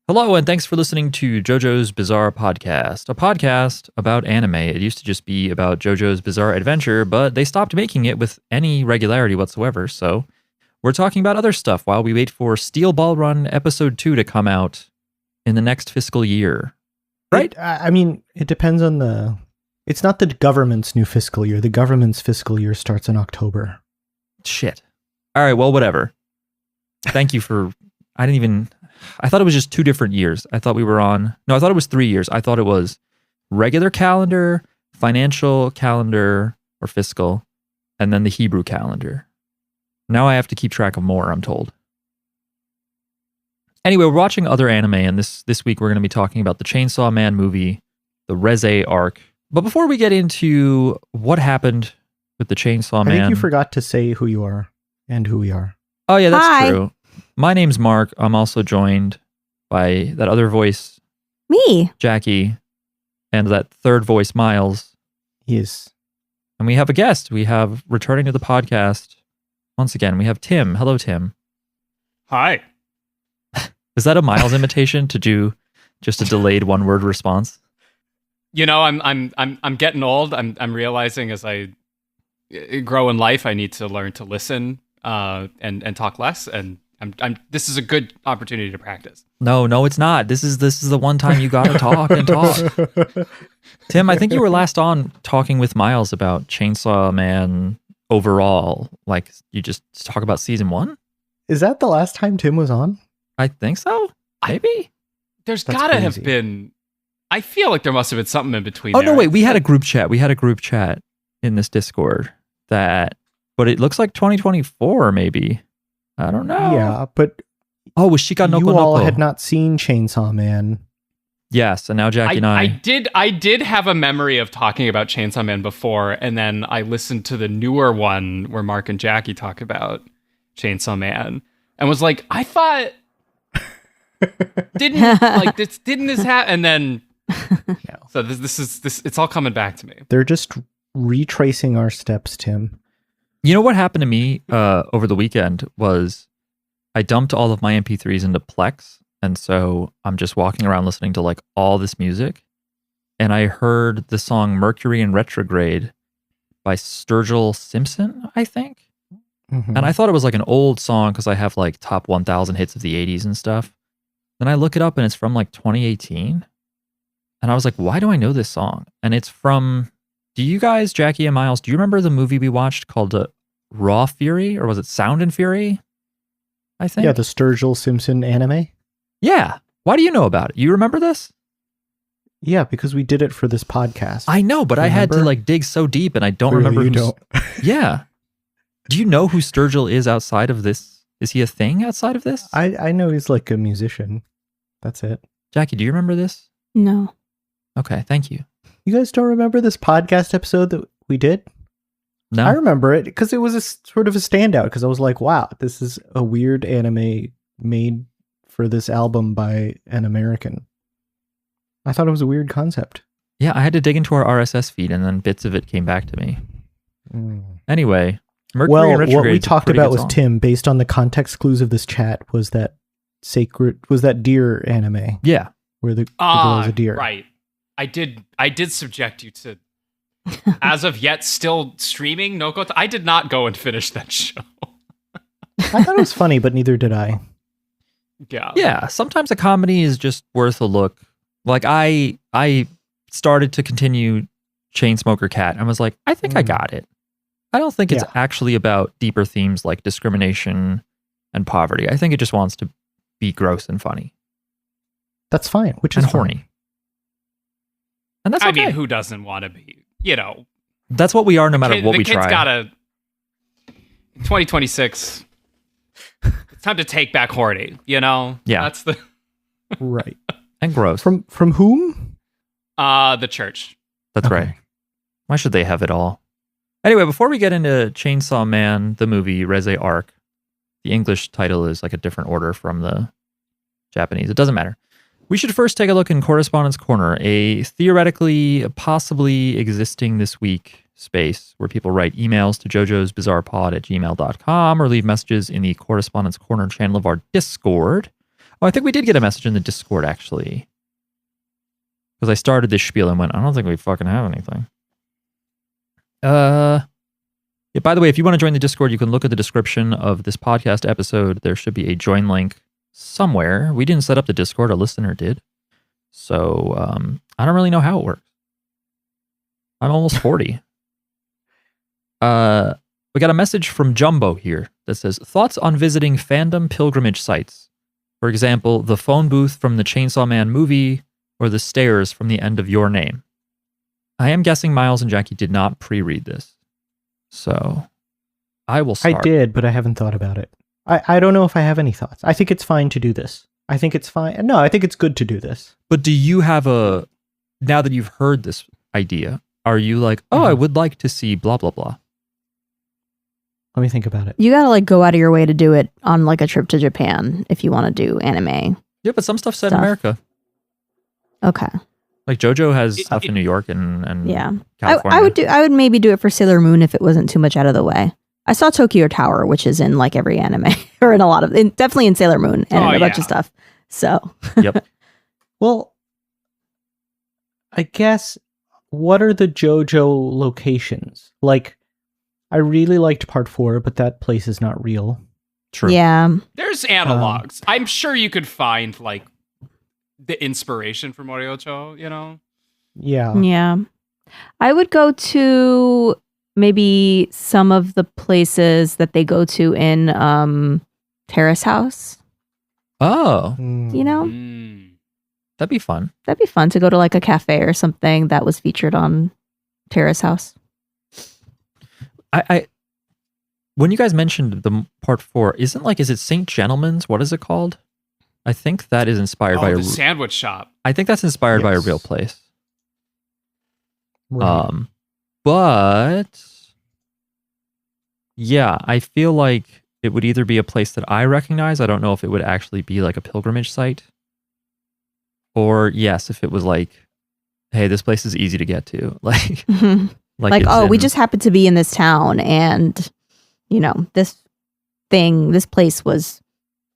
Hello, and thanks for listening to JoJo's Bizarre Podcast, a podcast about anime. It used to just be about JoJo's Bizarre Adventure, but they stopped making it with any regularity whatsoever, so we're talking about other stuff while we wait for Steel Ball Run Episode 2 to come out in the next fiscal year. Right? It depends on the... It's not the government's new fiscal year. The government's fiscal year starts in October. Shit. All right, well, whatever. Thank you for... I thought it was just 2 different years. I thought we were on... No, I thought it was 3 years. I thought it was regular calendar, financial calendar, or fiscal, and then the Hebrew calendar. Now I have to keep track of more, I'm told. Anyway, we're watching other anime, and this week we're going to be talking about the Chainsaw Man movie, the Reze Arc. But before we get into what happened with the Chainsaw Man... I think you forgot to say who you are and who we are. Oh, yeah, that's Hi. true. My name's Mark. I'm also joined by that other voice, Me. Jackie, and that third voice, Miles. Yes. And we have a guest. We have returning to the podcast once again. We have Tim. Hello, Tim. Hi. Is that a Miles imitation to do just a delayed one-word response? You know, I'm getting old. I'm realizing as I grow in life, I need to learn to listen and talk less. And this is a good opportunity to practice. No, it's not. This is the one time you got to talk and talk. Tim, I think you were last on talking with Miles about Chainsaw Man overall. Like, you just talk about season 1? Is that the last time Tim was on? I think so. Maybe. There's That's gotta have crazy. been. I feel like there must have been something in between. Oh, there. no, wait. We had a group chat. In this Discord but it looks like 2024 maybe. I don't know. Yeah, but Oh, was Shika Noko you all Noko? had not seen Chainsaw Man. Yes, and now Jackie and I did have a memory of talking about Chainsaw Man before, and then I listened to the newer one where Mark and Jackie talk about Chainsaw Man, and was like, I thought didn't this happen? And then so this it's all coming back to me. They're just retracing our steps, Tim. You know what happened to me over the weekend was I dumped all of my MP3s into Plex, and so I'm just walking around listening to like all this music, and I heard the song Mercury in Retrograde by Sturgill Simpson, I think. Mhm. And I thought it was like an old song because I have like top 1,000 hits of the 80s and stuff. Then I look it up and it's from like 2018. And I was like, why do I know this song? And it's from, do you guys, Jackie and Miles, do you remember the movie we watched called Raw Fury? Or was it Sound and Fury? I think. Yeah, the Sturgill Simpson anime. Yeah. Why do you know about it? You remember this? Yeah, because we did it for this podcast. I know, but I had to Remember? like dig so deep and I don't Clearly remember. you don't. Yeah. Do you know who Sturgill is outside of this? Is he a thing outside of this? I know he's like a musician. That's it. Jackie, do you remember this? No. Okay, thank you. You guys don't remember this podcast episode that we did? No. I remember it because it was a sort of a standout because I was like, wow, this is a weird anime made for this album by an American. I thought it was a weird concept. Yeah, I had to dig into our RSS feed and then bits of it came back to me. Anyway, Mercury Well, in what we Retrograde. talked about with Tim, based on the context clues of this chat, was that deer anime Yeah. where the girl is a deer. Right. I did subject you to, as of yet, still streaming Noko. I did not go and finish that show. I thought it was funny, but neither did I. Yeah, sometimes a comedy is just worth a look. Like I started to continue Chainsmoker Cat and was like, I think I got it. I don't think it's Yeah. actually about deeper themes like discrimination and poverty. I think it just wants to be gross and funny That's fine, which is and horny. fine. And that's I okay. mean, who doesn't want to be? You know, That's what we are no matter what the we kid's try. gotta. 2026. It's time to take back horny. You know. Yeah. That's the Right. And gross. From whom? the church. That's Okay. right. Why should they have it all? Anyway, before we get into Chainsaw Man, the movie, Reze Arc, the English title is like a different order from the Japanese. It doesn't matter. We should first take a look in Correspondence Corner, a theoretically, possibly existing this week space where people write emails to jojosbizarrepod@gmail.com or leave messages in the Correspondence Corner channel of our Discord. Oh, I think we did get a message in the Discord, actually. Because I started this spiel and went, I don't think we fucking have anything. Yeah, by the way, if you want to join the Discord, you can look at the description of this podcast episode. There should be a join link somewhere. We didn't set up the Discord. A listener did. So I don't really know how it works. I'm almost 40. We got a message from Jumbo here that says, thoughts on visiting fandom pilgrimage sites. For example, the phone booth from the Chainsaw Man movie or the stairs from the end of Your Name. I am guessing Miles and Jackie did not pre-read this. So I will start. I did, but I haven't thought about it. I don't know if I have any thoughts. I think it's fine to do this. I think it's fine. No, I think it's good to do this. But do you have now that you've heard this idea, are you like, oh, I would like to see blah, blah, blah? Let me think about it. You gotta like go out of your way to do it on like a trip to Japan if you want to do anime. Yeah, but some stuff's set in America. Okay. Like JoJo has stuff in New York and yeah. California. I would maybe do it for Sailor Moon if it wasn't too much out of the way. I saw Tokyo Tower, which is in like every anime or in a lot of, definitely in Sailor Moon and in a bunch of stuff. So. Yep. Well, I guess, what are the JoJo locations? Like, I really liked part 4, but that place is not real. True. Yeah. There's analogs. I'm sure you could find like the inspiration for Moriocho, you know? Yeah. Yeah. I would go to maybe some of the places that they go to in Terrace House. Oh. You know? That'd be fun. That'd be fun to go to like a cafe or something that was featured on Terrace House. I when you guys mentioned the part 4, is it St. Gentleman's? What is it called? I think that is inspired by the sandwich shop. I think that's inspired by a real place. Right. But yeah, I feel like it would either be a place that I recognize. I don't know if it would actually be like a pilgrimage site. Or yes, if it was like, hey, this place is easy to get to. Like we just happened to be in this town and, you know, this place was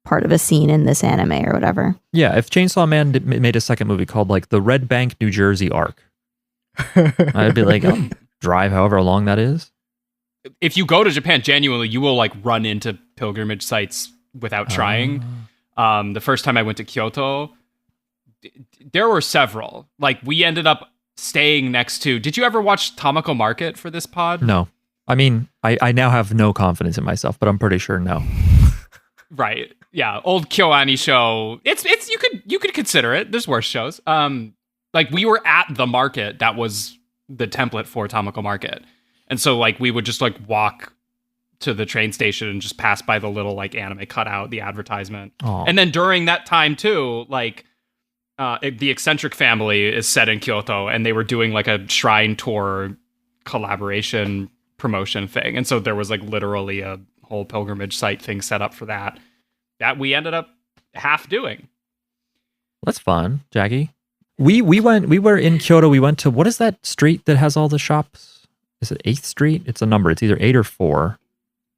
part of a scene in this anime or whatever. Yeah, if Chainsaw Man made a second movie called like the Red Bank, New Jersey Arc, I'd be like, oh, drive however long that is. If you go to Japan, genuinely, you will like run into pilgrimage sites without trying. The first time I went to Kyoto, there were several. Like we ended up staying next to. Did you ever watch Tamako Market for this pod? No. I mean, I now have no confidence in myself, but I'm pretty sure no. Right. Yeah. Old KyoAni show. It's you could consider it. There's worse shows. Like we were at the market that was the template for Tamako Market. And so like we would just like walk to the train station and just pass by the little like anime cutout, the advertisement. Aww. And then during that time too, like the Eccentric Family is set in Kyoto and they were doing like a shrine tour collaboration promotion thing. And so there was like literally a whole pilgrimage site thing set up for that we ended up half doing. That's fun, Jackie. We were in Kyoto. We went to, what is that street that has all the shops? Is it 8th Street? It's a number. It's either 8 or 4.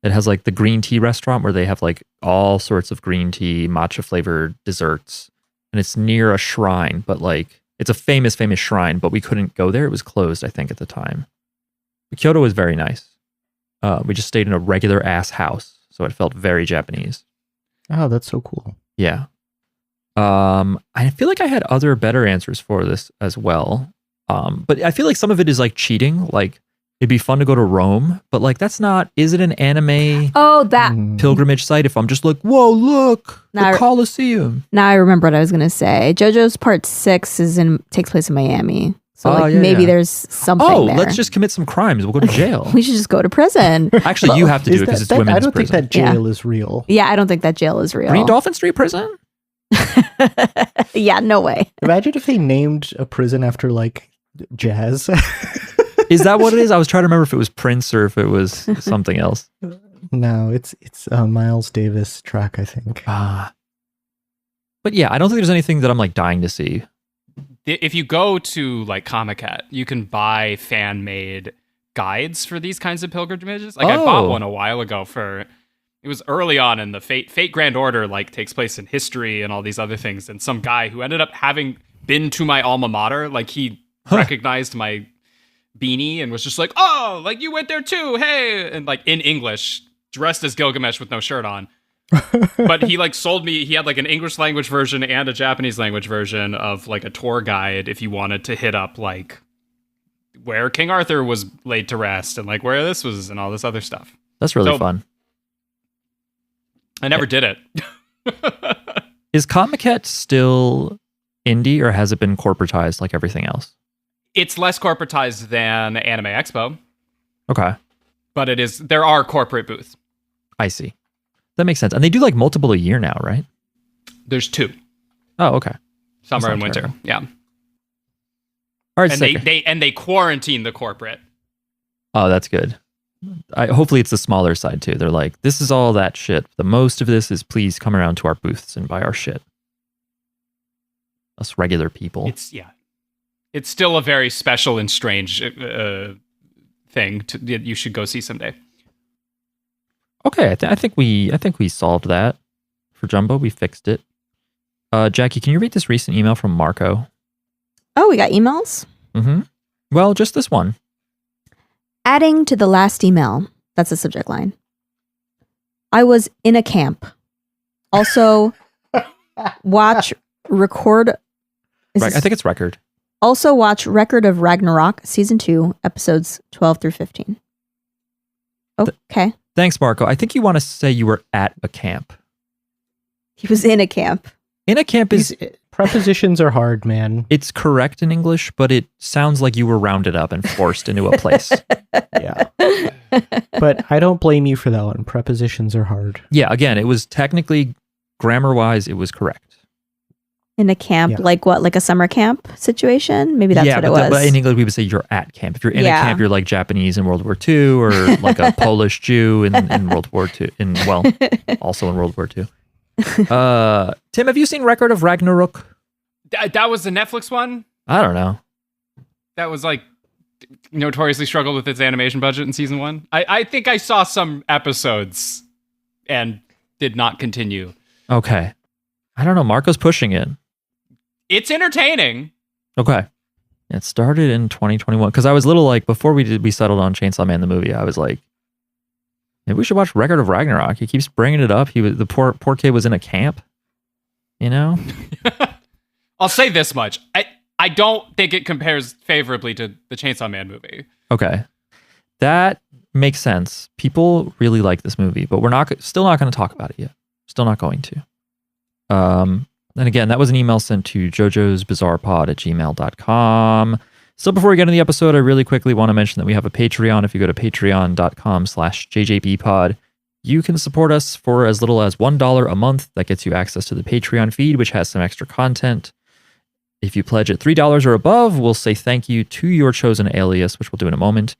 It has like the green tea restaurant where they have like all sorts of green tea, matcha flavored desserts. And it's near a shrine, but like it's a famous shrine, but we couldn't go there. It was closed, I think, at the time. But Kyoto was very nice. We just stayed in a regular ass house, so it felt very Japanese. Oh, that's so cool. Yeah. I feel like I had other better answers for this as well. But I feel like some of it is like cheating. Like it'd be fun to go to Rome, but like that's not, is it an anime pilgrimage site if I'm just like, whoa, look, the Colosseum. Now I remember what I was going to say. JoJo's Part 6 takes place in Miami. So maybe there's something there. Let's just commit some crimes. We'll go to jail. We should just go to prison. Actually, you have to do it because it's women's prison. I don't think that jail is real. Yeah, I don't think that jail is real. Green Dolphin Street Prison? Yeah, no way. Imagine if they named a prison after like jazz. Is that what it is? I was trying to remember if it was Prince or if it was something else. No, it's a Miles Davis track, I think. But yeah, I don't think there's anything that I'm like dying to see. If you go to like Comic-Con, you can buy fan-made guides for these kinds of pilgrimages. Like I bought one a while ago for It was early on in the Fate Grand Order, like, takes place in history and all these other things. And some guy who ended up having been to my alma mater, like, he recognized my beanie and was just like, oh, like, you went there too, hey. And, like, in English, dressed as Gilgamesh with no shirt on. But he, like, sold me, he had, like, an English language version and a Japanese language version of, like, a tour guide if you wanted to hit up, like, where King Arthur was laid to rest and, like, where this was and all this other stuff. That's really fun. I never did it. Is Connecticut still indie, or has it been corporatized like everything else? It's less corporatized than Anime Expo. Okay. But there are corporate booths. I see. That makes sense. And they do like multiple a year now, right? There's 2. Oh, okay. Summer and winter. Terrible. Yeah. All right. And they quarantine the corporate. Oh, that's good. Hopefully it's the smaller side too. They're like, this is all that shit. The most of this is please come around to our booths and buy our shit. Us regular people. It's still a very special and strange thing that you should go see someday. Okay, I think we solved that for Jumbo. We fixed it. Jackie, can you read this recent email from Marco? Oh, we got emails? Mm-hmm. Well, just this one. Adding to the last email. That's the subject line. I was in a camp. Also, record. I think it's record. Also watch Record of Ragnarok, Season 2, Episodes 12 through 15. Okay. Thanks, Marco. I think you want to say you were at a camp. He was in a camp. In a camp is... Prepositions are hard, man. It's correct in English, but it sounds like you were rounded up and forced into a place. Yeah. But I don't blame you for that one. Prepositions are hard. Yeah, again, it was technically, grammar-wise, it was correct. In a camp, like what? Like a summer camp situation? Maybe that's what it was. But in English, we would say you're at camp. If you're in a camp, you're like Japanese in World War II, or like a Polish Jew in World War II. Also in World War II. Tim, have you seen Record of Ragnarok? That was the Netflix one? I don't know. That was like notoriously struggled with its animation budget in season 1. I think I saw some episodes and did not continue. Okay. I don't know. Marco's pushing it. It's entertaining. Okay. It started in 2021 because I was little like before we settled on Chainsaw Man the movie. I was like, maybe we should watch Record of Ragnarok. He keeps bringing it up. The poor kid was in a camp. You know. I'll say this much: I don't think it compares favorably to the Chainsaw Man movie. Okay, that makes sense. People really like this movie, but we're still not going to talk about it yet. Still not going to. And again, that was an email sent to jojosbizarrepod@gmail.com. So before we get into the episode, I really quickly want to mention that we have a Patreon. If you go to patreon.com/jjbpod, you can support us for as little as $1 a month. That gets you access to the Patreon feed, which has some extra content. If you pledge at $3 or above, we'll say thank you to your chosen alias, which we'll do in a moment.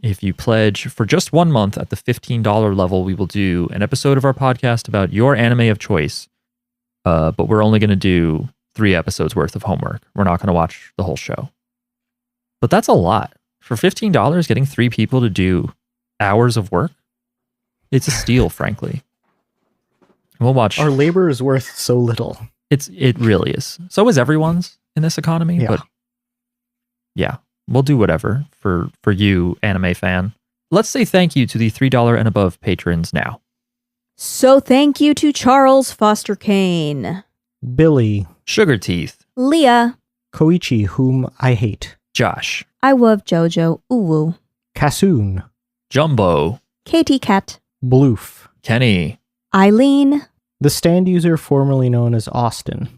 If you pledge for just 1 month at the $15 level, we will do an episode of our podcast about your anime of choice. But we're only going to do 3 episodes worth of homework. We're not going to watch the whole show. But that's a lot. For $15, getting 3 people to do hours of work, it's a steal, frankly. We'll watch. Our labor is worth so little. It really is. So is everyone's in this economy. Yeah. But yeah, we'll do whatever for you, anime fan. Let's say thank you to the $3 and above patrons now. So thank you to Charles Foster Kane, Billy, Sugar Teeth, Leah, Koichi, whom I hate, Josh, I love JoJo, Uwu, Kasoon, Jumbo, Katie Cat, Bloof, Kenny, Eileen, the stand user formerly known as Austin.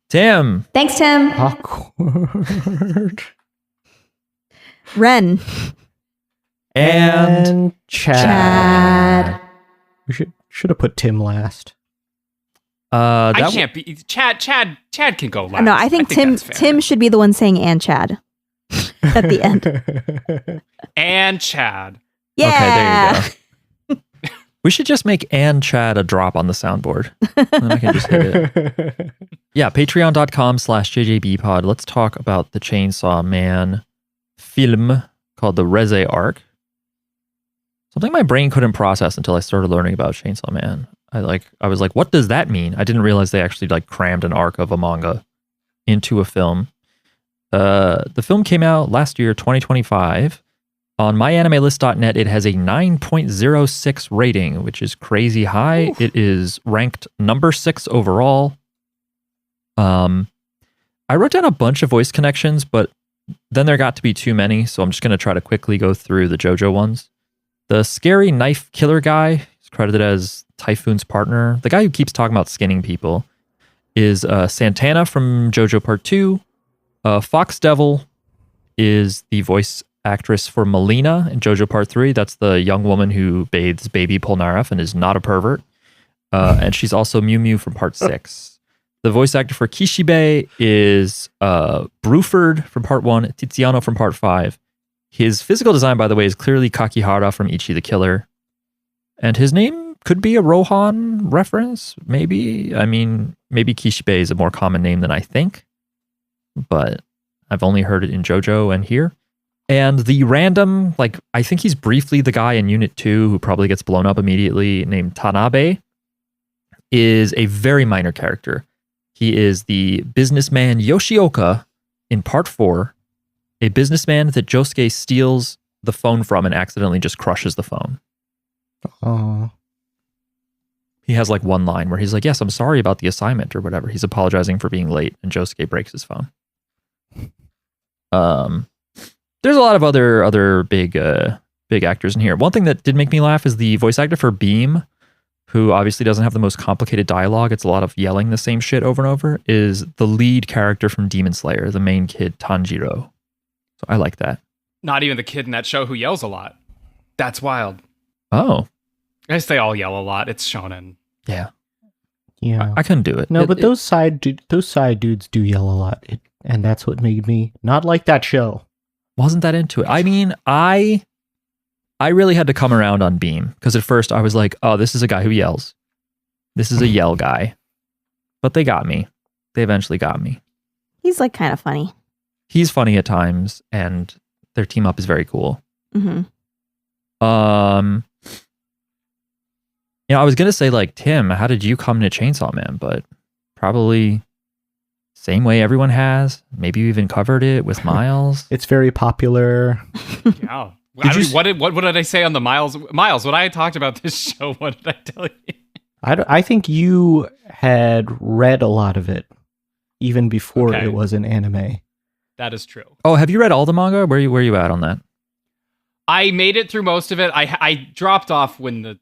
Tim. Thanks, Tim. Awkward. Ren. And Chad. We should have put Tim last. I can't be Chad can go last. No, I think Tim should be the one saying and Chad at the end. And Chad. Yeah. Okay, there you go. We should just make and Chad a drop on the soundboard. Then I can just hit it. Yeah, patreon.com/jjbpod. Let's talk about the Chainsaw Man film called the Reze Arc. something my brain couldn't process until I started learning about Chainsaw Man. I was like, what does that mean? I didn't realize they actually like crammed an arc of a manga into a film. The film came out last year, 2025. On myanimelist.net, it has a 9.06 rating, which is crazy high. Oof. It is ranked number 6 overall. I wrote down a bunch of voice connections, but then there got to be too many, so I'm just going to try to quickly go through the JoJo ones. The scary knife killer guy is credited as Typhoon's partner. The guy who keeps talking about skinning people is Santana from JoJo Part 2. Fox Devil is the voice actress for Melina in JoJo Part 3. That's the young woman who bathes baby Polnareff and is not a pervert. And she's also Mew Mew from Part 6. The voice actor for Kishibe is Bruford from Part 1, Tiziano from Part 5. His physical design, by the way, is clearly Kakihara from Ichi the Killer. And his name could be a Rohan reference, maybe. I mean, maybe Kishibe is a more common name than I think. But I've only heard it in JoJo and here. And the random, like, I think he's briefly the guy in Unit 2 who probably gets blown up immediately, named Tanabe, is a very minor character. He is the businessman Yoshioka in Part 4, a businessman that Josuke steals the phone from and accidentally just crushes the phone. Oh. He has like one line where he's like, yes, I'm sorry about the assignment or whatever. He's apologizing for being late, and Josuke breaks his phone. There's a lot of other big actors in here. One thing that did make me laugh is the voice actor for Beam, who obviously doesn't have the most complicated dialogue. It's a lot of yelling the same shit over and over, is the lead character from Demon Slayer, the main kid, Tanjiro. So I like that. Not even the kid in that show who yells a lot. That's wild. Oh. I guess they all yell a lot. It's shonen. Yeah. Yeah. I couldn't do it. No, but those side dudes do yell a lot. And that's what made me not like that show. Wasn't that into it. I mean, I really had to come around on Beam, because at first I was like, oh, this is a guy who yells. This is a yell guy. But they got me. They eventually got me. He's like kind of funny. He's funny at times, and their team up is very cool. Mm-hmm. You know, I was going to say, like, Tim, how did you come to Chainsaw Man? But probably same way everyone has. Maybe you even covered it with Miles. It's very popular. Yeah. What did I say on the Miles? Miles, when I talked about this show, what did I tell you? I think you had read a lot of it even before it was an anime. That is true. Oh, have you read all the manga? Where you at on that? I made it through most of it. I dropped off when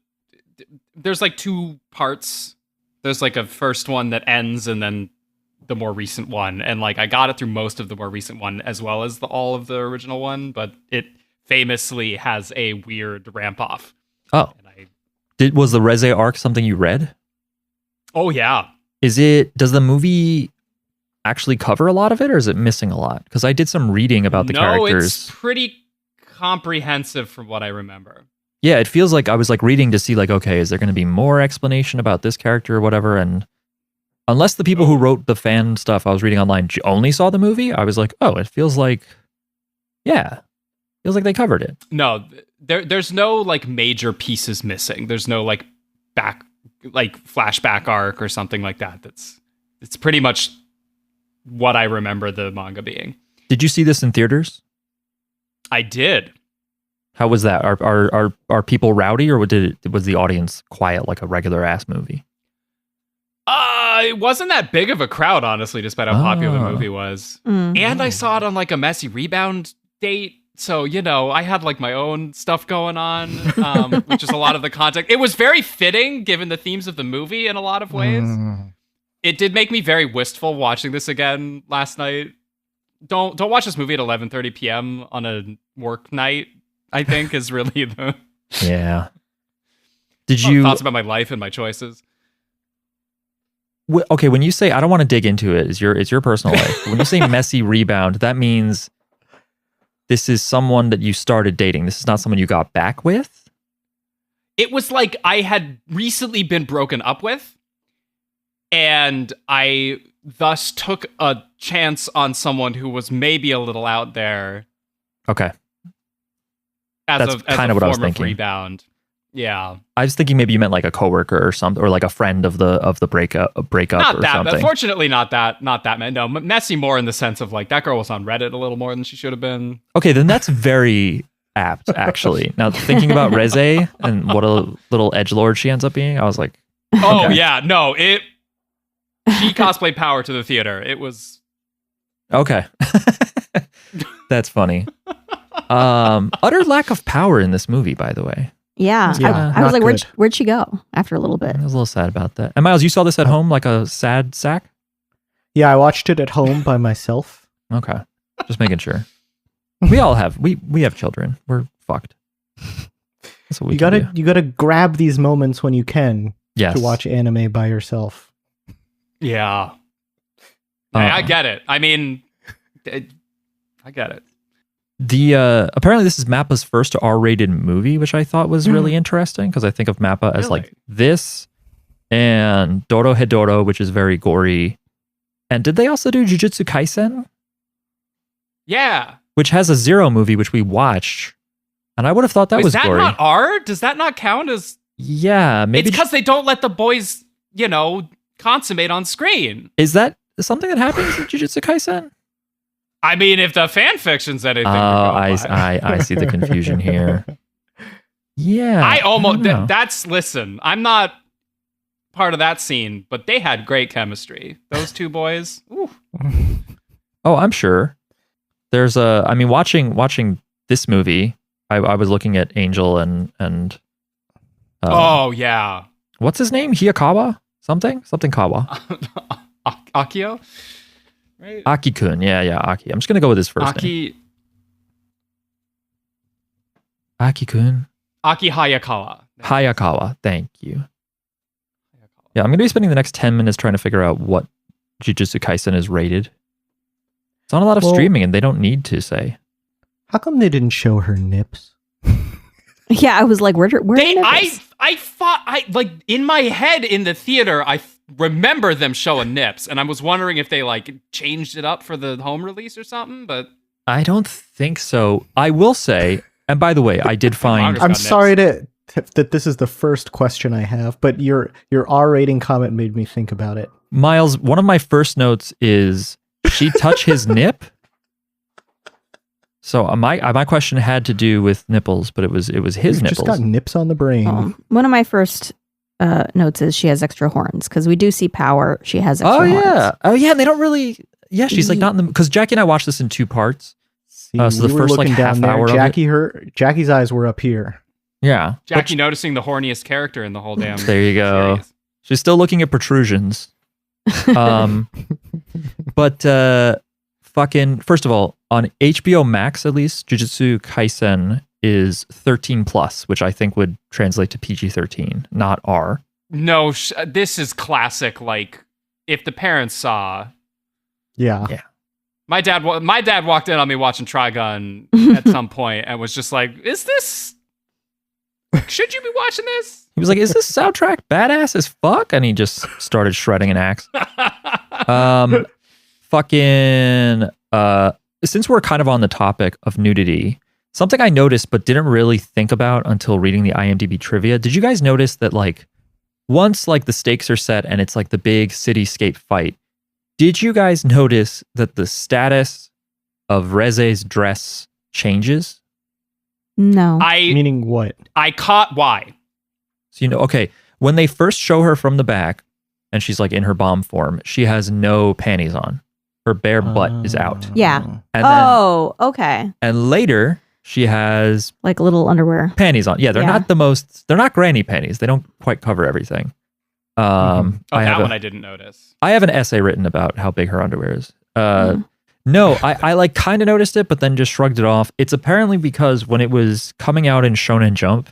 there's like 2 parts. There's like a first one that ends, and then the more recent one. And like I got it through most of the more recent one as well as all of the original one, but it famously has a weird ramp off. Oh. Was the Reze arc something you read? Oh yeah. Does the movie actually cover a lot of it, or is it missing a lot? Because I did some reading about the characters. No, it's pretty comprehensive from what I remember. Yeah, it feels like I was like reading to see like, okay, is there going to be more explanation about this character or whatever? And unless the people who wrote the fan stuff I was reading online only saw the movie, I was like, oh, it feels like they covered it. No, there's no like major pieces missing. There's no like flashback arc or something like that. It's pretty much what I remember the manga being. Did you see this in theaters? I did. How was that? Are people rowdy, or was the audience quiet like a regular ass movie? It wasn't that big of a crowd, honestly, despite how popular the movie was. Mm. And I saw it on like a messy rebound date. So, you know, I had like my own stuff going on, which is a lot of the context. It was very fitting given the themes of the movie in a lot of ways. It did make me very wistful watching this again last night. Don't watch this movie at 11:30 p.m. on a work night, I think is really the... Yeah. Did you... Thoughts about my life and my choices. Okay, when you say, I don't want to dig into it, it's your personal life. When you say messy rebound, that means this is someone that you started dating. This is not someone you got back with? It was like I had recently been broken up with, and I thus took a chance on someone who was maybe a little out there. Okay. That's kind of what I was thinking. Rebound. Yeah. I was thinking maybe you meant like a coworker or something, or like a friend of the breakup not or that, something. Unfortunately, not that. No, messy more in the sense of like that girl was on Reddit a little more than she should have been. Okay, then that's very apt, actually. Now thinking about Reze and what a little edgelord she ends up being, I was like, oh yeah, no, she cosplayed Power to the theater. It was okay. That's funny. Utter lack of power in this movie, by the way. Yeah. I was like, good. where'd she go after a little bit? I was a little sad about that. And Miles, you saw this at home like a sad sack? Yeah, I watched it at home by myself. Okay. Just making sure. We all have we have children. We're fucked. That's what we do. You gotta grab these moments when you can Yes. to watch anime by yourself. yeah. I get it. I mean, I get it. The apparently this is Mappa's first R-rated movie, which I thought was really interesting because I think of Mappa as like this and Dorohedoro, which is very gory. And did they also do Jujutsu Kaisen? Yeah. Which has a Zero movie, which we watched, and I would have thought that was that gory. Not R? Does that not count as? Yeah, maybe It's because they don't let the boys, consummate on screen. Is that something that happens in Jujutsu Kaisen? I mean, if the fan fiction's anything. Oh, I see the confusion here. Yeah, I almost. don't know. Listen, I'm not part of that scene, but they had great chemistry. Those two boys. Ooh. Oh, I'm sure. There's watching this movie, I was looking at Angel and oh yeah, what's his name? Hiyakawa? Something Kawa. Akio, right? Aki-kun. Yeah, Aki. I'm just gonna go with his first name. Aki-kun. Aki Hayakawa. Hayakawa. Thank you. Yeah, I'm gonna be spending the next 10 minutes trying to figure out what Jujutsu Kaisen is rated. It's on a lot of streaming, and they don't need to say. How come they didn't show her nips? Yeah, I was like, where I thought in my head in the theater, I remember them showing nips, and I was wondering if they like changed it up for the home release or something, but I don't think so. I will say, and by the way, I did find. I'm sorry that this is the first question I have, but your R rating comment made me think about it. Miles, one of my first notes is she touch his nip. So my question had to do with nipples, but it was his You've nipples. just got nips on the brain. One of my first notes is she has extra horns because we do see Power. She has extra horns. Oh yeah. And they don't really. Yeah, she's like not in the because Jackie and I watched this in two parts. See, so the we were first like looking half down there. hour. Jackie's eyes were up here. Yeah, Jackie noticing the horniest character in the whole damn. There you go. Series. She's still looking at protrusions. But fucking first of all, on HBO Max at least, Jujutsu Kaisen is 13 plus, which I think would translate to PG-13, not R. No, this is classic. Like if the parents saw. Yeah. My dad walked in on me watching Trigun at some point and was just like, "Is this? Should you be watching this?" He was like, "Is this soundtrack badass as fuck?" And he just started shredding an axe. Since we're kind of on the topic of nudity, something I noticed but didn't really think about until reading the IMDb trivia. Did you guys notice that like once like the stakes are set and it's like the big cityscape fight, did you guys notice that the status of Reze's dress changes? No. Meaning what? I caught why. So okay, when they first show her from the back and she's like in her bomb form, she has no panties on. Her bare butt is out. Yeah. And Okay. And later she has like little underwear panties on. Yeah, they're not granny panties. They don't quite cover everything. That one I didn't notice. I have an essay written about how big her underwear is. No, I like kind of noticed it, but then just shrugged it off. It's apparently because when it was coming out in Shonen Jump,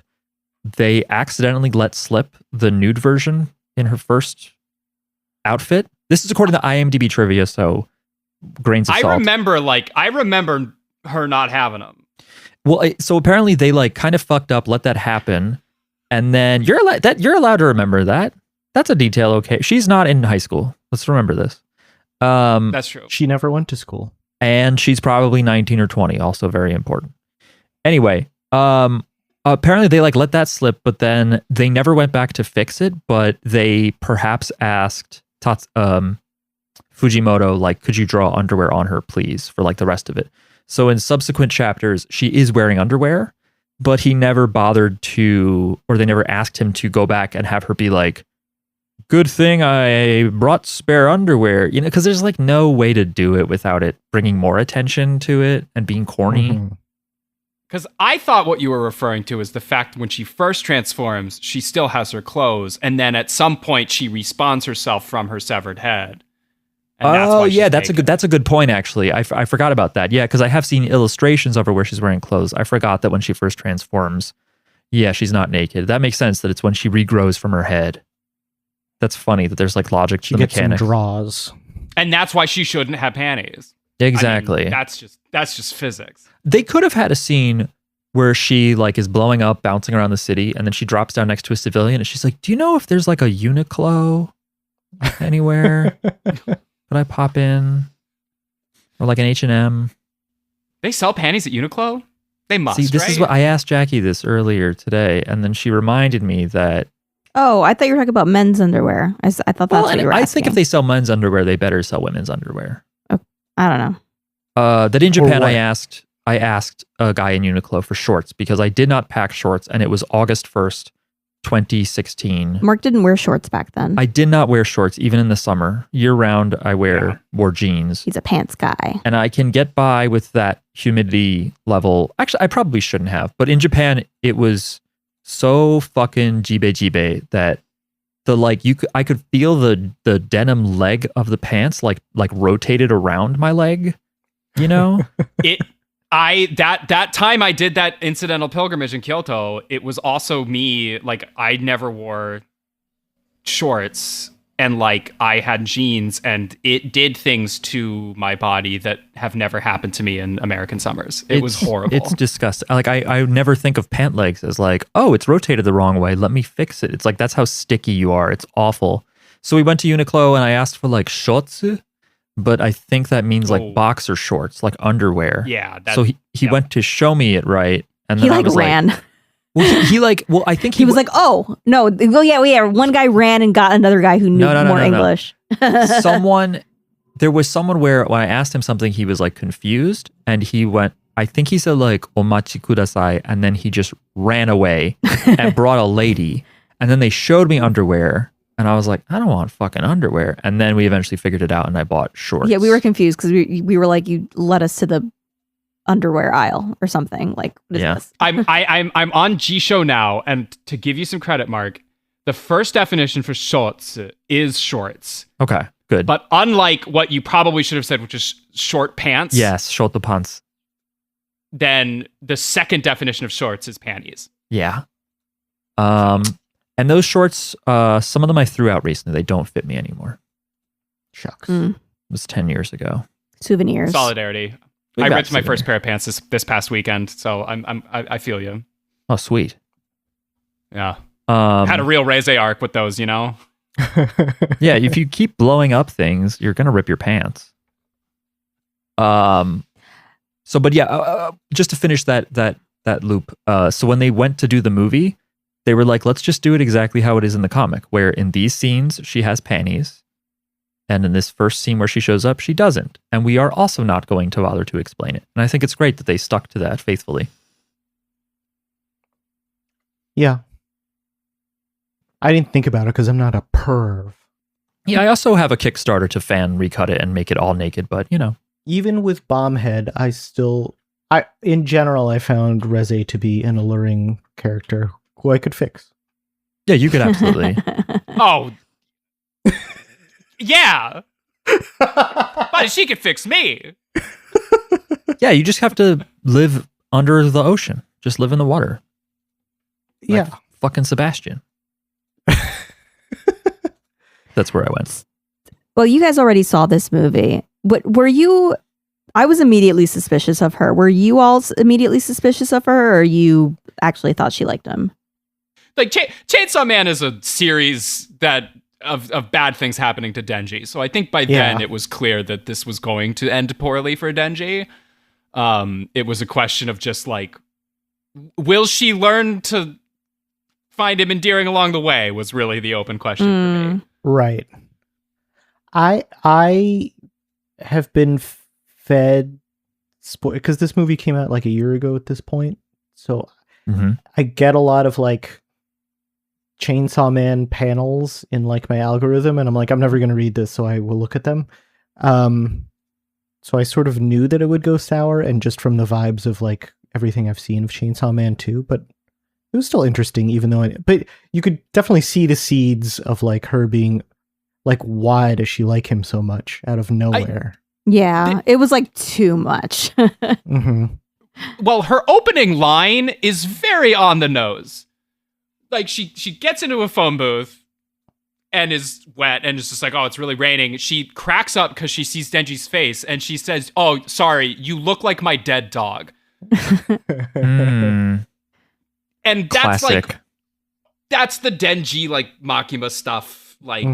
they accidentally let slip the nude version in her first outfit. This is according to IMDb trivia, so grains of salt. I remember her not having them. Well, so apparently they like kind of fucked up, let that happen, and then you're allowed to remember that. That's a detail. Okay, she's not in high school. Let's remember this. That's true. She never went to school, and she's probably 19 or 20. Also very important. Anyway, Apparently they like let that slip, but then they never went back to fix it. But they perhaps asked Fujimoto, like, could you draw underwear on her, please, for like the rest of it. So in subsequent chapters, she is wearing underwear, but he never bothered to, or they never asked him to go back and have her be like, good thing I brought spare underwear, you know, because there's like no way to do it without it bringing more attention to it and being corny. Because I thought what you were referring to is the fact when she first transforms, she still has her clothes, and then at some point she respawns herself from her severed head. Oh yeah, that's a good point actually. I forgot about that. Yeah, because I have seen illustrations of her where she's wearing clothes. I forgot that when she first transforms, yeah, she's not naked. That makes sense that it's when she regrows from her head. That's funny that there's like logic to the mechanics. Some draws, and that's why she shouldn't have panties. Exactly. I mean, that's just physics. They could have had a scene where she like is blowing up, bouncing around the city, and then she drops down next to a civilian, and she's like, "Do you know if there's like a Uniqlo anywhere? Could I pop in, or like an H&M?" They sell panties at Uniqlo? They must. See, this right? is what I asked Jackie this earlier today, and then she reminded me that. Oh, I thought you were talking about men's underwear. I thought that's what you were asking. I think if they sell men's underwear, they better sell women's underwear. Oh, I don't know. That in Japan, I asked a guy in Uniqlo for shorts because I did not pack shorts, and it was August 1st, 2016. Mark didn't wear shorts back then. I did not wear shorts even in the summer. Year round, I wore jeans. He's a pants guy. And I can get by with that humidity level. Actually, I probably shouldn't have, but in Japan, it was so fucking jibe that I could feel the denim leg of the pants like rotated around my leg, you know? That time I did that incidental pilgrimage in Kyoto, it was also me, like I never wore shorts and like I had jeans and it did things to my body that have never happened to me in American summers. It was horrible. It's disgusting. Like I never think of pant legs as like, oh, it's rotated the wrong way. Let me fix it. It's like, that's how sticky you are. It's awful. So we went to Uniqlo and I asked for like shorts, but I think that means like boxer shorts, like underwear. Yeah. So he went to show me it right. And then he like ran. I think he was like, oh, no. Well, yeah. One guy ran and got another guy who knew more English. There was someone where when I asked him something, he was like confused and he went, I think he said like, omachi kudasai. And then he just ran away and brought a lady. And then they showed me underwear. And I was like, I don't want fucking underwear. And then we eventually figured it out and I bought shorts. Yeah, we were confused because we were like, you led us to the underwear aisle or something. Like, what is this? I'm on G-Show now, and to give you some credit, Mark, the first definition for shorts is shorts. Okay, good. But unlike what you probably should have said, which is short pants. Yes, short pants. Then the second definition of shorts is panties. Yeah. And those shorts, some of them I threw out recently. They don't fit me anymore. Shucks. It was 10 years ago. Souvenirs. Solidarity. I ripped my first pair of pants this past weekend, so I feel you. Oh, sweet. Yeah. Had a real Reze Arc with those, you know? Yeah, if you keep blowing up things, you're going to rip your pants. But yeah, just to finish that loop. So when they went to do the movie, they were like, let's just do it exactly how it is in the comic, where in these scenes, she has panties. And in this first scene where she shows up, she doesn't. And we are also not going to bother to explain it. And I think it's great that they stuck to that faithfully. Yeah. I didn't think about it because I'm not a perv. Yeah, I also have a Kickstarter to fan recut it and make it all naked, but you know. Even with Bombhead, in general, I found Reze to be an alluring character who I could fix. Yeah, you could absolutely. Oh, yeah. But she could fix me. Yeah, you just have to live under the ocean. Just live in the water. Yeah. Like fucking Sebastian. That's where I went. Well, you guys already saw this movie. I was immediately suspicious of her. Were you all immediately suspicious of her, or you actually thought she liked him? Like, Chainsaw Man is a series that of bad things happening to Denji. So I think by then it was clear that this was going to end poorly for Denji. It was a question of just like, will she learn to find him endearing along the way? Was really the open question for me. Right. I have been fed because this movie came out like a year ago at this point, so I get a lot of like Chainsaw Man panels in like my algorithm, and I'm like, I'm never going to read this, so I will look at them. So I sort of knew that it would go sour, and just from the vibes of like everything I've seen of Chainsaw Man 2, but it was still interesting, even though but you could definitely see the seeds of like her being like, why does she like him so much out of nowhere? It was like too much. Well, her opening line is very on the nose. Like she gets into a phone booth and is wet and is just like, oh, it's really raining. She cracks up because she sees Denji's face and she says, oh, sorry, you look like my dead dog. And that's Classic. like, that's the Denji, like, Makima stuff, like,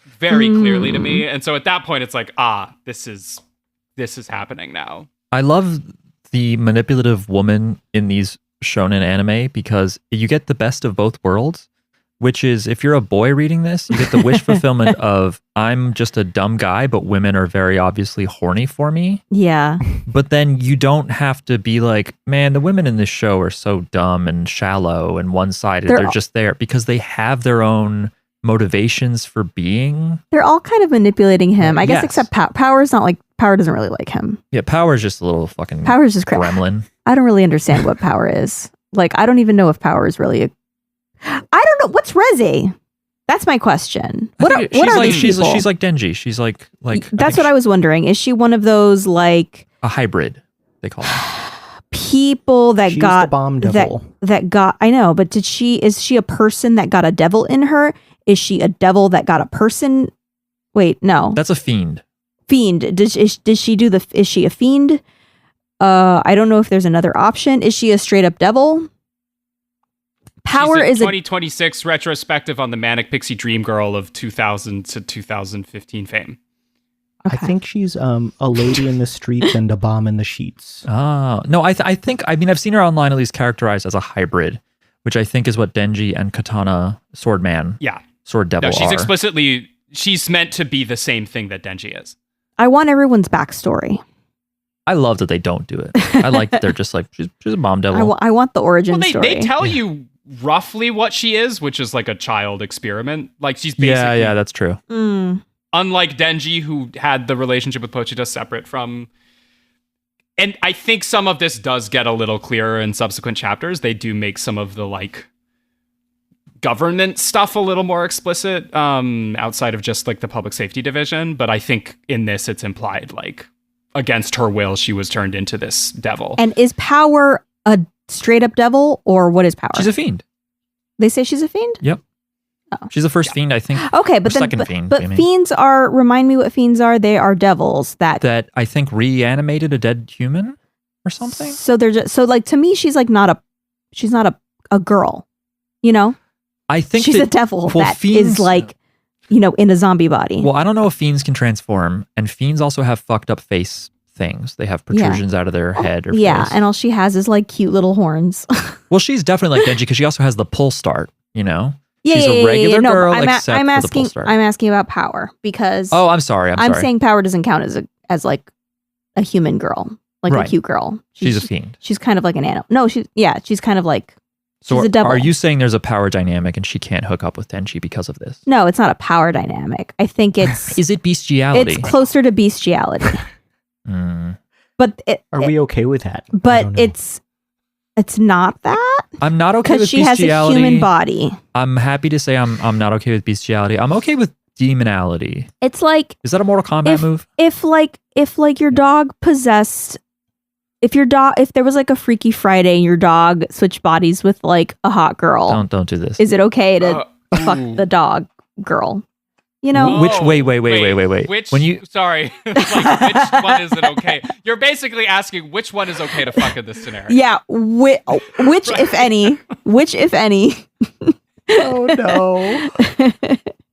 very clearly to me. And so at that point, it's like, this is happening now. I love the manipulative woman in these shonen anime because you get the best of both worlds, which is, if you're a boy reading this, you get the wish fulfillment of, I'm just a dumb guy, but women are very obviously horny for me. Yeah. But then you don't have to be like, man, the women in this show are so dumb and shallow and one-sided. They're just there because they have their own motivations for being. They're all kind of manipulating him, I guess, except Power's not like, Power doesn't really like him. Yeah, Power's just a little fucking Power's just gremlin. I don't really understand what Power is. Like, I don't even know if Power is really I don't know. What's Reze? That's my question. What are these people? She's like Denji. She's like That's what I was wondering. Is she one of those like a hybrid? They call it people that She's got the bomb devil. That got. I know, but is she a person that got a devil in her? Is she a devil that got a person? Wait, no. That's a fiend. Fiend. Does she do the? Is she a fiend? I don't know if there's another option. Is she a straight up devil? Power is 2026 retrospective on the Manic Pixie Dream Girl of 2000 to 2015 fame. Okay. I think she's a lady in the streets and a bomb in the sheets. Oh, no, I think, I mean, I've seen her online at least characterized as a hybrid, which I think is what Denji and Katana Swordman, Sword Devil are. She's meant to be the same thing that Denji is. I want everyone's backstory. I love that they don't do it. I like that they're just like, she's a bomb devil. I want the origin story. They tell you roughly what she is, which is like a child experiment. Like she's basically... Yeah, that's true. Unlike Denji, who had the relationship with Pochita separate from... And I think some of this does get a little clearer in subsequent chapters. They do make some of the like government stuff a little more explicit outside of just like the public safety division. But I think in this it's implied like against her will, she was turned into this devil. And is Power a straight up devil or what is Power? She's a fiend. They say she's a fiend? Yep. Oh. She's the first fiend, I think. Okay, but fiends are, remind me what fiends are. They are devils that I think reanimated a dead human or something. So they're just, so like to me, she's not a girl, you know? I think she's a devil that fiends, is like, you know, in a zombie body. Well, I don't know if fiends can transform, and fiends also have fucked up face things. They have protrusions out of their head or face. And all she has is like cute little horns. Well, she's definitely like Denji because she also has the pull start, you know? She's a regular girl, except for the pull start. I'm asking about Power because... Oh, I'm sorry. I'm saying Power doesn't count as like a human girl, like a cute girl. She's a fiend. She's kind of like an animal. No, she's kind of like... So she's a devil. Are you saying there's a power dynamic and she can't hook up with Denji because of this? No, it's not a power dynamic. I think it's... Is it bestiality? It's closer to bestiality. But are we okay with that? But it's not that. I'm not okay with bestiality. Because she has a human body. I'm happy to say I'm not okay with bestiality. I'm okay with demonality. It's like, is that a Mortal Kombat move? If your dog possessed, if there was like a Freaky Friday and your dog switched bodies with like a hot girl. Don't do this. Is it okay to fuck the dog girl? You know, wait. Which, when you sorry, like, which one is it okay? You're basically asking which one is okay to fuck in this scenario. Yeah, which if any, Oh no.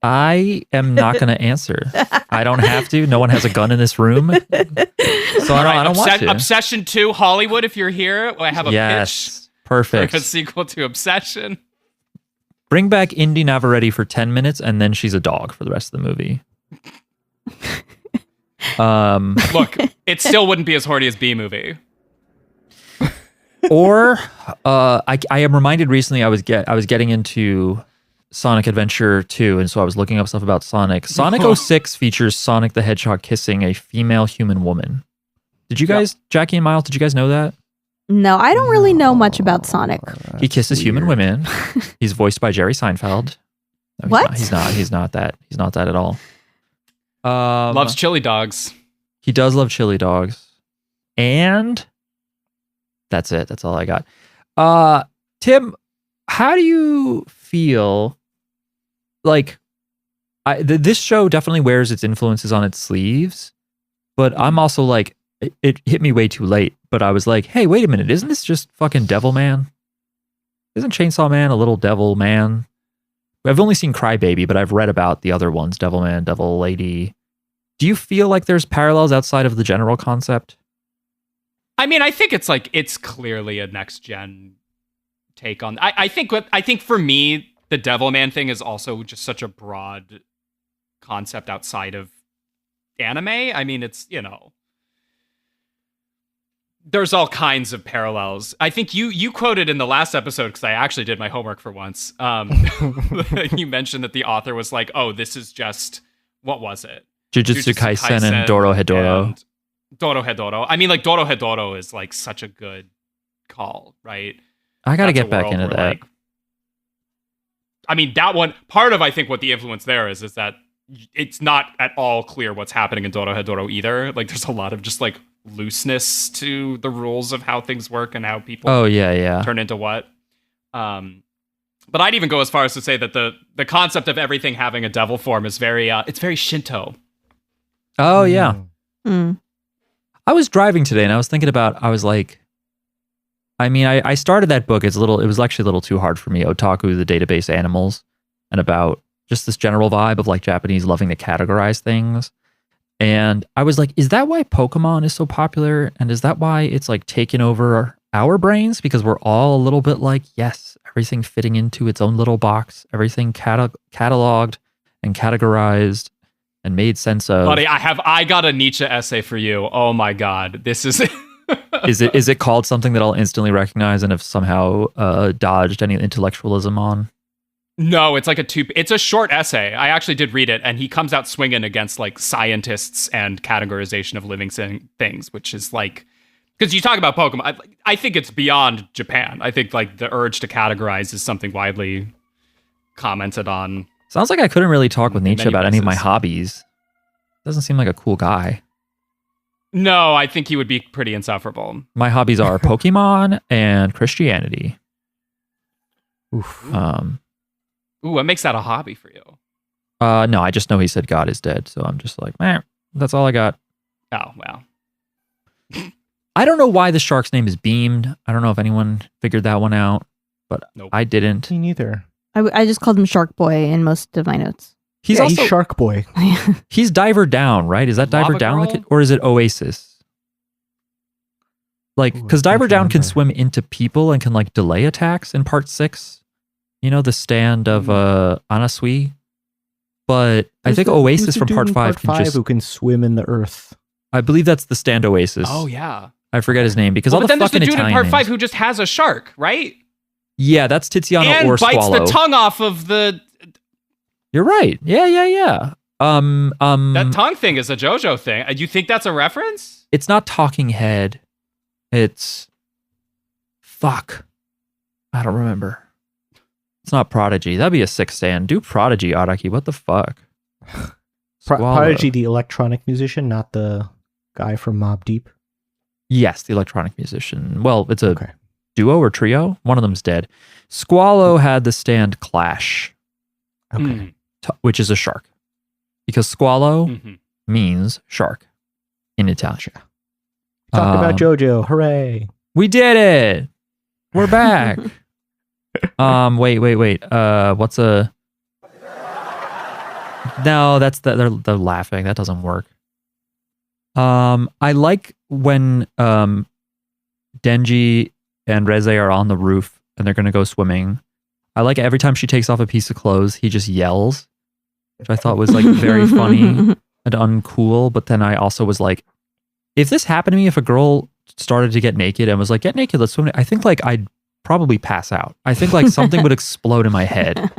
I am not going to answer. I don't have to. No one has a gun in this room, so I don't want to. Obsession 2, Hollywood. If you're here, I have a pitch. Perfect. For a sequel to Obsession. Bring back Indy Navarrete for 10 minutes, and then she's a dog for the rest of the movie. Look, it still wouldn't be as horny as B-movie. Or I am reminded recently I was getting into Sonic Adventure 2, and so I was looking up stuff about Sonic. Sonic 06 features Sonic the Hedgehog kissing a female human woman. Did you guys, Jackie and Miles, did you guys know that? No, I don't really know much about Sonic. He kisses human women. He's voiced by Jerry Seinfeld. No, What? He's not that. He's not that at all. Loves chili dogs. He does love chili dogs. And that's it. That's all I got. Tim, how do you feel like this show definitely wears its influences on its sleeves, but I'm also like, it hit me way too late, but I was like, hey, wait a minute. Isn't this just fucking Devil Man? Isn't Chainsaw Man a little devil man? I've only seen Crybaby, but I've read about the other ones, Devil Man, Devil Lady. Do you feel like there's parallels outside of the general concept? I mean, I think it's clearly a next gen take on. I think for me, the Devil Man thing is also just such a broad concept outside of anime. I mean, it's, there's all kinds of parallels. I think you quoted in the last episode, because I actually did my homework for once. You mentioned that the author was like, "Oh, this is just, what was it? Jujutsu Kaisen and Dorohedoro. Dorohedoro. I mean, like, Dorohedoro is like such a good call, right? I got to get back into that. Like, I mean, that one, part of, I think, what the influence there is that it's not at all clear what's happening in Dorohedoro either. Like, there's a lot of just like looseness to the rules of how things work and how people turn into what. But I'd even go as far as to say that the concept of everything having a devil form is very Shinto. Oh yeah. Mm. I was driving today and I was thinking about, I was like, I mean, I started that book. It was actually a little too hard for me. Otaku, the database animals, and about just this general vibe of like Japanese loving to categorize things. And I was like, is that why Pokemon is so popular? And is that why it's like taken over our brains? Because we're all a little bit like, yes, everything fitting into its own little box, everything cataloged and categorized and made sense of. Buddy, I got a Nietzsche essay for you. Oh my God. This is Is it called something that I'll instantly recognize and have somehow dodged any intellectualism on? No, it's like it's a short essay. I actually did read it, and he comes out swinging against like scientists and categorization of living things, which is like, because you talk about Pokemon, I think it's beyond Japan. I think like the urge to categorize is something widely commented on. Sounds like I couldn't really talk with Nietzsche about any of my places. hobbies. Doesn't seem like a cool guy. No, I think he would be pretty insufferable. My hobbies are Pokemon and Christianity. Oof. Ooh, what makes that a hobby for you? No, I just know he said God is dead, so I'm just like, man, that's all I got. Oh, wow. I don't know why the shark's name is Beamed. I don't know if anyone figured that one out, but Nope. I didn't. Me neither. I just called him Shark Boy in most of my notes. He's also he's Shark Boy. he's Diver Down, right? Is that Diver Lava Down, Girl? or is it Oasis? Like, Ooh, because I Diver can't Down can remember. swim into people and can like delay attacks in part 6. You know, the stand of Anasui. But I think Oasis Who's the from dude part in 5 can just. who can swim in the earth. I believe that's the stand Oasis. Oh, yeah. I forget his name because Well, all but the then there's the fucking dude in Italian part 5 names. who just has a shark, right? Yeah, that's Tiziano And or bites Squallow. the tongue off of the... You're right. Yeah. That tongue thing is a JoJo thing. You think that's a reference? It's not Talking Head. It's fuck. I don't remember. It's not Prodigy. That'd be a 6 stand. Do Prodigy, Araki. What the fuck? Squallow. Prodigy, the electronic musician, not the guy from Mobb Deep. Yes, the electronic musician. Well, it's a Okay. duo or trio. One of them's dead. Squallow had the stand Clash, Okay. which is a shark. Because Squallow Mhm. means shark in Italian. Talk about JoJo. Hooray. We did it. We're back. Wait. What's a... No, that's they're laughing. That doesn't work. I like when Denji and Reze are on the roof and they're going to go swimming. I like every time she takes off a piece of clothes, he just yells, which I thought was like very funny and uncool. But then I also was like, if this happened to me, if a girl started to get naked and was like, get naked, let's swim, I think like I'd probably pass out. I think like something would explode in my head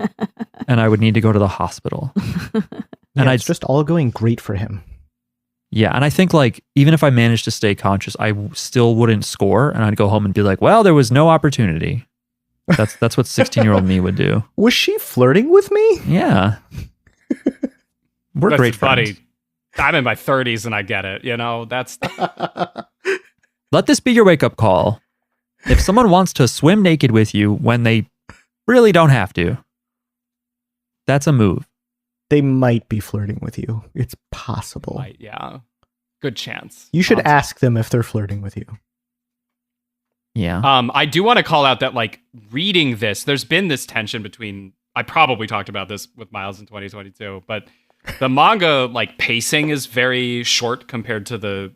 and I would need to go to the hospital. And it's just all going great for him. Yeah, and I think like even if I managed to stay conscious, I still wouldn't score, and I'd go home and be like, "Well, there was no opportunity." That's what 16-year-old me would do. Was she flirting with me? Yeah, we're great friends. Buddy. I'm in my 30s and I get it. You know, that's. Let this be your wake-up call. If someone wants to swim naked with you when they really don't have to, that's a move. They might be flirting with you. It's possible. Right, yeah. Good chance. You should ask them if they're flirting with you. Yeah. I do want to call out that, like, reading this, there's been this tension between, I probably talked about this with Miles in 2022, but the manga, like, pacing is very short compared to the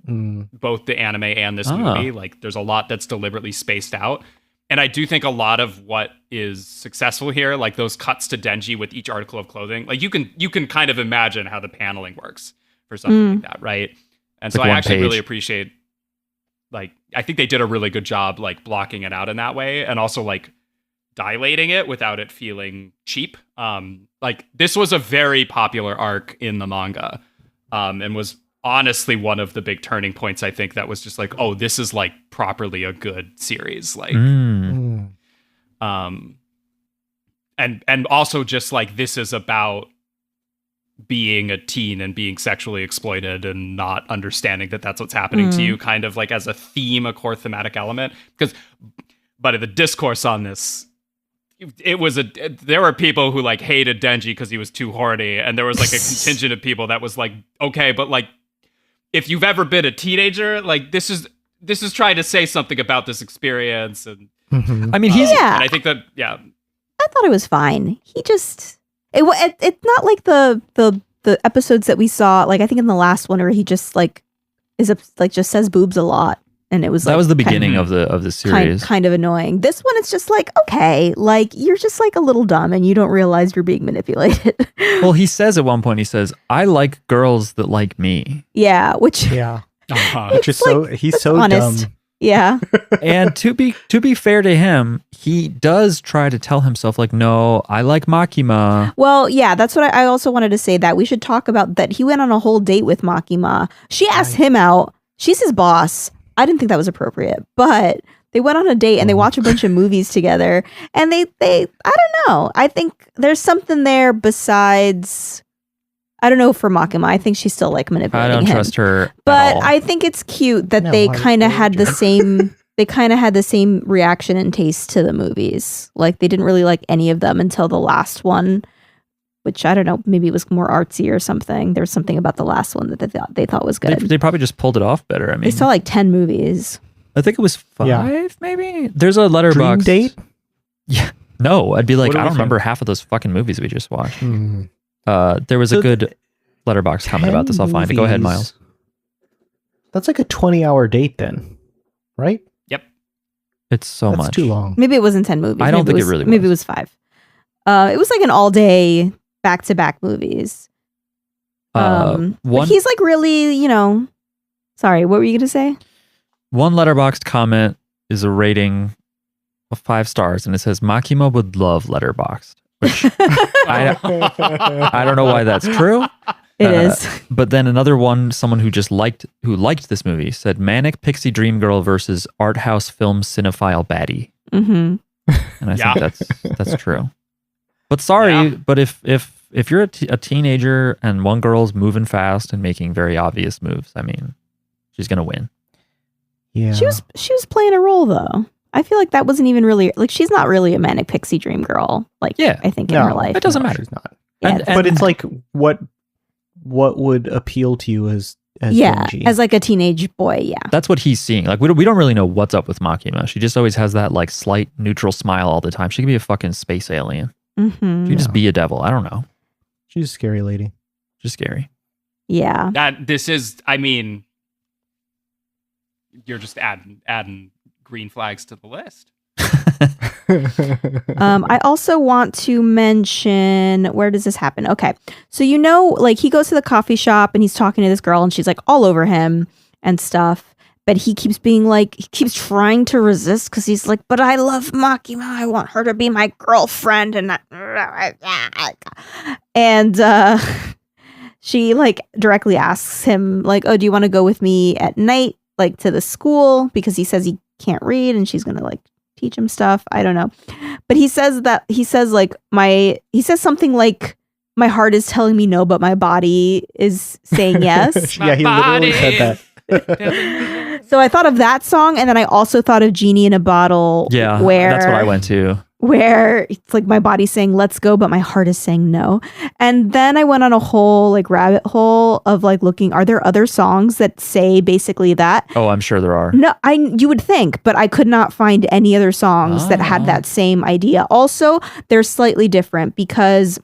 both the anime and this movie. Like, there's a lot that's deliberately spaced out. And I do think a lot of what is successful here, like those cuts to Denji with each article of clothing, like you can kind of imagine how the paneling works for something like that, right? And so I actually really appreciate, like, I think they did a really good job, like, blocking it out in that way, and also like dilating it without it feeling cheap. Like, this was a very popular arc in the manga, and was honestly one of the big turning points. I think that was just like, oh, this is like properly a good series, like and also just like, this is about being a teen and being sexually exploited and not understanding that that's what's happening to you, kind of like as a theme, a core thematic element. But the discourse on this, there were people who like hated Denji because he was too horny, and there was like a contingent of people that was like, okay, but like, if you've ever been a teenager, like, this is trying to say something about this experience. And I mean, and I think that, yeah, I thought it was fine. He just, it's not like the episodes that we saw, like, I think in the last one, where he just like just says boobs a lot. And it was that was the beginning of the series. Kind of annoying. This one, it's just like, okay, like, you're just like a little dumb and you don't realize you're being manipulated. Well, he says at one point, he says, "I like girls that like me." Yeah, which which is so, he's so honest. dumb. Yeah. And to be fair to him, he does try to tell himself like, "No, I like Makima." Well, yeah, that's what I also wanted to say, that we should talk about that. He went on a whole date with Makima. She asked him out. She's his boss. I didn't think that was appropriate, but they went on a date and they watch a bunch of movies together, and they I don't know. I think there's something there besides, I don't know, for Makima. I think she's still like manipulating him. I don't trust her but at all. I think it's cute that they kind of had the same, they kind of had the same reaction and taste to the movies. Like, they didn't really like any of them until the last one, which, I don't know, maybe it was more artsy or something. There was something about the last one that they thought was good. They probably just pulled it off better. I mean, they saw like 10 movies. I think it was 5, maybe. There's a letterbox date. Yeah, no, I'd be like, I don't remember think? half of those fucking movies we just watched. There was a good letterbox comment about this. I'll find it. Go ahead, Miles. That's like a 20-hour date then, right? Yep. It's so That's much. too long. Maybe it wasn't 10 movies. I don't think it really was. Maybe it was 5. It was like an all-day back-to-back movies. Like, he's like really, you know. Sorry, what were you gonna say? One letterboxed comment is a rating of 5 stars, and it says Makima would love Letterboxd, which I don't know why that's true. It is. But then another one, someone who liked this movie, said manic pixie dream girl versus art house film cinephile baddie. Mm-hmm. And I think that's true. But sorry, but if you're a teenager and one girl's moving fast and making very obvious moves, I mean, she's gonna win. Yeah, she was playing a role though. I feel like that wasn't even really, like, she's not really a manic pixie dream girl. Like, I think in her life, it doesn't matter. She's not. Yeah, but it's like what would appeal to you as Denji? as like a teenage boy. Yeah, that's what he's seeing. Like, we don't really know what's up with Makima. She just always has that like slight neutral smile all the time. She could be a fucking space alien. Mm-hmm. She could just be a devil. I don't know. She's a scary lady. Just scary. Yeah. This is, I mean, you're just adding green flags to the list. I also want to mention, where does this happen? Okay. So, like he goes to the coffee shop and he's talking to this girl and she's like all over him and stuff. But he keeps trying to resist because he's like, but I love Makima. I want her to be my girlfriend. And she like directly asks him like, oh, do you want to go with me at night, like to the school? Because he says he can't read and she's going to like teach him stuff. I don't know. But he says something like, my heart is telling me no, but my body is saying yes. Yeah, he literally said that. So I thought of that song, and then I also thought of Genie in a Bottle. Yeah, where that's what I went to. Where it's like my body's saying let's go, but my heart is saying no. And then I went on a whole like rabbit hole of like looking, are there other songs that say basically that? Oh, I'm sure there are. No, you would think, but I could not find any other songs that had that same idea. Also, they're slightly different because